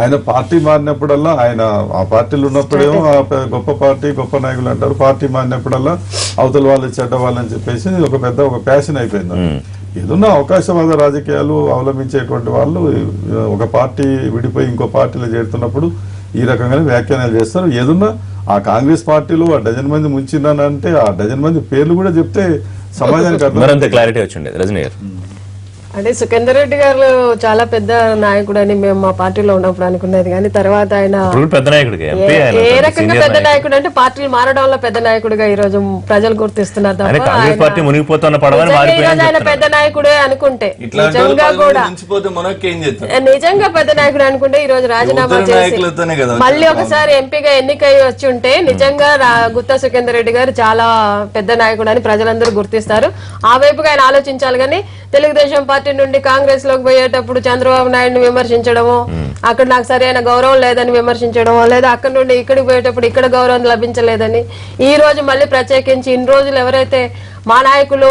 ఆయన పార్టీ మారినప్పుడల్లా, ఆయన ఆ పార్టీలు ఉన్నప్పుడేమో గొప్ప పార్టీ గొప్ప నాయకులు అంటారు, పార్టీ మారినప్పుడల్లా అవతల వాళ్ళు చెడ్డ వాళ్ళని చెప్పేసి ఒక ప్యాషన్ అయిపోయింది. ఏదన్నా అవకాశవాద రాజకీయాలు అవలంబించేటువంటి వాళ్ళు ఒక పార్టీ విడిపోయి ఇంకో పార్టీలో చేరుతున్నప్పుడు ఈ రకంగానే వ్యాఖ్యానాలు చేస్తారు. ఏదన్నా ఆ కాంగ్రెస్ పార్టీలో ఆ డజన్ మంది ముంచిందనంటే ఆ డజన్ మంది పేర్లు కూడా చెప్తే సమాజానికి క్లారిటీ వచ్చిండేది. రజనీ గారు అంటే సుఖేందర్ రెడ్డి గారు చాలా పెద్ద నాయకుడు అని మేము మా పార్టీలో ఉన్నప్పుడు అనుకున్నది, కానీ తర్వాత ఆయన ఇప్పుడు పెద్ద నాయకుడిగా ఎంపీ ఆయన ఏ రకంగా పెద్ద నాయకుడు అంటే పార్టీలు మారడంలో పెద్ద నాయకుడిగా ఈ రోజు ప్రజలు గుర్తిస్తున్నారు ఆయన తప్ప కాంగ్రెస్ పార్టీ మునిగిపోతున్న పడవని నిజంగా ఈ మారిపోయిందని రోజు ఆయన చెప్తున్నారు. పెద్ద నాయకుడే అనుకుంటే ఇట్లాంటి నిజంగా కూడా మించిపోతే మనకి ఏం చేస్తారు? నిజంగా పెద్ద నాయకుడు అనుకుంటే ఈ రోజు రాజీనామా ఉత్తర చేసి నాయకులతోనే కదా మళ్ళీ ఒకసారి ఎంపీగా ఎన్నికై వచ్చి ఉంటే నిజంగా గుత్తా సుఖేందర్ రెడ్డి గారు చాలా పెద్ద నాయకుడు అని ప్రజలందరూ గుర్తిస్తారు. ఆ వైపుగా ఆయన ఆలోచించాలి. కానీ తెలుగుదేశం పార్టీ నుండి కాంగ్రెస్ లోకి పోయేటప్పుడు చంద్రబాబు నాయుడుని విమర్శించడము, అక్కడ నాకు సరైన గౌరవం లేదని విమర్శించడము, లేదా అక్కడ నుండి ఇక్కడికి పోయేటప్పుడు ఇక్కడ గౌరవం లభించలేదని ఈ రోజు మళ్ళీ ప్రత్యేకించి ఇన్ని రోజులు ఎవరైతే మా నాయకులు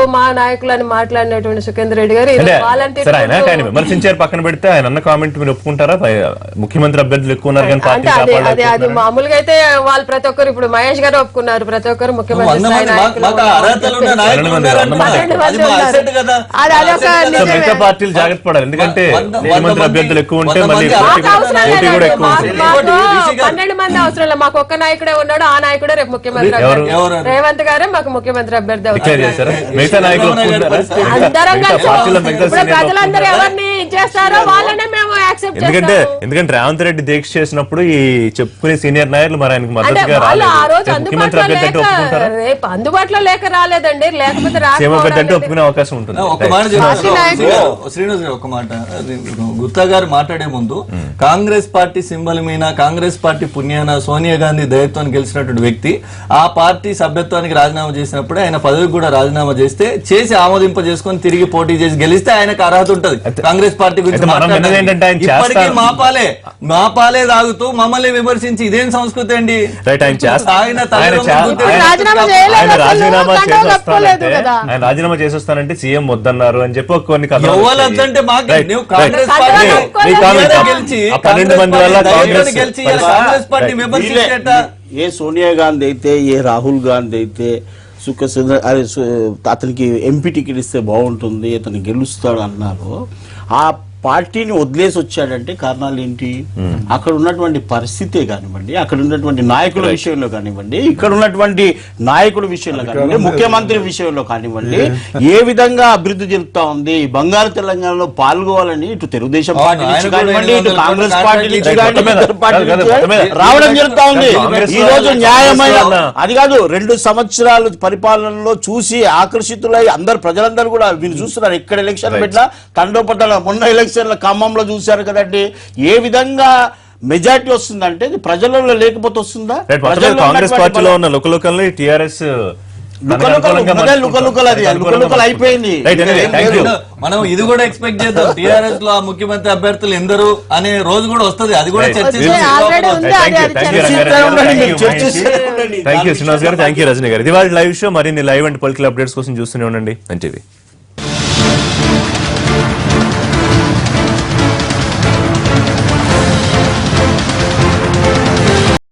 అని మాట్లాడినటువంటి సుఖేందర్ రెడ్డి గారు అంటే వాలంటీర్ సరే ఆయన విమర్శించారు పక్కన పెడితే ఆయన అన్న కామెంట్ మీరు ఒప్పుకుంటారా? ముఖ్యమంత్రి అభ్యర్థులు ఎక్కువ ఉన్నారు కానీ పార్టీ అంటే అది మామూలుగా అయితే వాళ్ళు ప్రతి ఒక్కరు ఇప్పుడు మహేష్ గారు ఒప్పుకున్నారు, ప్రతి ఒక్కరు ముఖ్యమంత్రి స్థాయి నాయకులు మాకు అర్హతలు ఉన్న నాయకులు ఉన్నారని అది మా asset కదా. మిగతా పార్టీలు జాగ్రత్త పడాలి, ఎందుకంటే ముఖ్యమంత్రి అభ్యర్థులు ఎక్కువ ఉంటే మళ్ళీ మాకు అవసరం పోటీ కూడా లేదు. ఎక్కువ ఉంటుంది. మాకు 12 మంది అవసరం లేదు. మాకు ఒక్క నాయకుడే ఉన్నాడు, ఆ నాయకుడే రేపు ముఖ్యమంత్రి అభ్యర్థి. ఎవరు? రేవంత్ గారే మాకు ముఖ్యమంత్రి అభ్యర్థి అవుతారు. డిక్లేర్ చేశారా? మిగతా నాయకులు ఒప్పుకుంటారా? అందరం మిగతా కలిసి పార్టీలో మిగతా ఇప్పుడు senior ప్రజలందరూ ఎవరిని చేస్తారో వాళ్ళనే మేము యాక్సెప్ట్ ఎందుకంటే రేవంత్ రెడ్డి దీక్ష చేసినప్పుడు ఈ చెప్పుకునే సీనియర్ నాయకులు మరి ఆయనకు అంటే మద్దతుగా వాళ్ళు ఆ రోజు రాలేదు. ముఖ్యమంత్రి అందుబాటులో అభ్యర్థి అంటే ఒప్పుకుంటారా? రేపు అందుబాటులో లేక రాలేదండి, లేకపోతే సీఎం అభ్యర్థి అంటే రాకపోవడం ఒప్పుకునే అవకాశం ఉంటుంది. ఒక మాట శ్రీనివాస్ గారు ఒక మాట, అది గుత్తా గారు మాట్లాడే ముందు కాంగ్రెస్ పార్టీ సింబల్ మీద కాంగ్రెస్ పార్టీ పుణ్యాన సోనియా గాంధీ దయత్వాన్ని గెలిచినటువంటి వ్యక్తి ఆ పార్టీ సభ్యత్వానికి రాజీనామా చేసినప్పుడే ఆయన పదవికి కూడా రాజీనామా చేసి ఆమోదింప చేసుకొని తిరిగి పోటీ చేసి గెలిస్తే ఆయనకు అర్హత ఉంటది కాంగ్రెస్ పార్టీ గురించి అయితే మనం విన్నది ఏంటంటే ఆయన ఇప్పటికీ చేస్తారు. మాపాలే తాగుతూ మమ్మల్ని విమర్శించి ఇదేం సంస్కృతి అండి? రైట్, ఆయన చేస్తారు. ఆయన ఆయన తల్లిదండ్రులు ఆయన రాజీనామా చేయలేదు ఆయన అసలు, రాజీనామా కండవ కప్పుకోలేదు చేసేస్తానంటే కదా. ఆయన రాజీనామా చేసేస్తానంటే సీఎం వద్దన్నారు అని చెప్పి కొన్ని కథనాలు ఎవరంటే మాకు Right, నువ్వు right. కాంగ్రెస్ కండవ పార్టీ కప్పుకోలేదు. మీ comment. గెలిచి ఆ 12 మంది వల్ల కాంగ్రెస్ గెలిచి ఇలా కాంగ్రెస్ పార్టీ విమర్శించేట ఏ సోనియా గాంధీ అయితే ఏ రాహుల్ గాంధీ అయితే అతనికి ఎంపీ టికెట్ ఇస్తే బాగుంటుంది, అతను గెలుస్తాడు అన్నారు. ఆ పార్టీని వదిలేసి వచ్చాడంటే కారణాలు ఏంటి? అక్కడ ఉన్నటువంటి పరిస్థితే కానివ్వండి, అక్కడ ఉన్నటువంటి నాయకుల విషయంలో కానివ్వండి, ఇక్కడ ఉన్నటువంటి నాయకుల విషయంలో కానివ్వండి, ముఖ్యమంత్రి విషయంలో కానివ్వండి, ఏ విధంగా అభివృద్ధి జరుగుతా ఉంది. బంగారు తెలంగాణలో పాల్గొవాలని ఇటు తెలుగుదేశం పార్టీ నుంచి కానివ్వండి, ఇటు కాంగ్రెస్ పార్టీ నుంచి కానివ్వండి, ఇతర పార్టీ నుంచి రావడం జరుగుతా ఉంది. ఈ రోజు న్యాయమైన అది కాదు, 2 సంవత్సరాలు పరిపాలనలో చూసి ఆకర్షితులై అందరు ప్రజలందరూ కూడా మీరు చూస్తున్నారు. ఎక్కడ ఎలక్షన్ పెట్టినా తండోపట్టాల మొన్న ఎలక్షన్ల ఖమ్మంలో చూశారు కదండి. ఏ విధంగా మెజారిటీ వస్తుందంటే ఇది ప్రజలలో లేకపోతే వస్తుందా? కాంగ్రెస్ పార్టీలో ఉన్న లుకలుకల్ని టీఆర్ఎస్ అయిపోయింది. మనం ఇది కూడా ఎక్స్పెక్ట్ చేద్దాం, టీఆర్ఎస్ లో ఆ ముఖ్యమంత్రి అభ్యర్థులు ఎందరు అనే రోజు కూడా వస్తది, అది కూడా థ్యాంక్ యూ శ్రీనివాస్ గారు, థ్యాంక్ యూ రజనీ గారు. ఇది వాళ్ళ లైవ్ షో. మరిన్ని లైవ్ అండ్ పొలిటికల్ అప్డేట్స్ కోసం చూస్తూనే ఉండండి ఎన్టీవీ.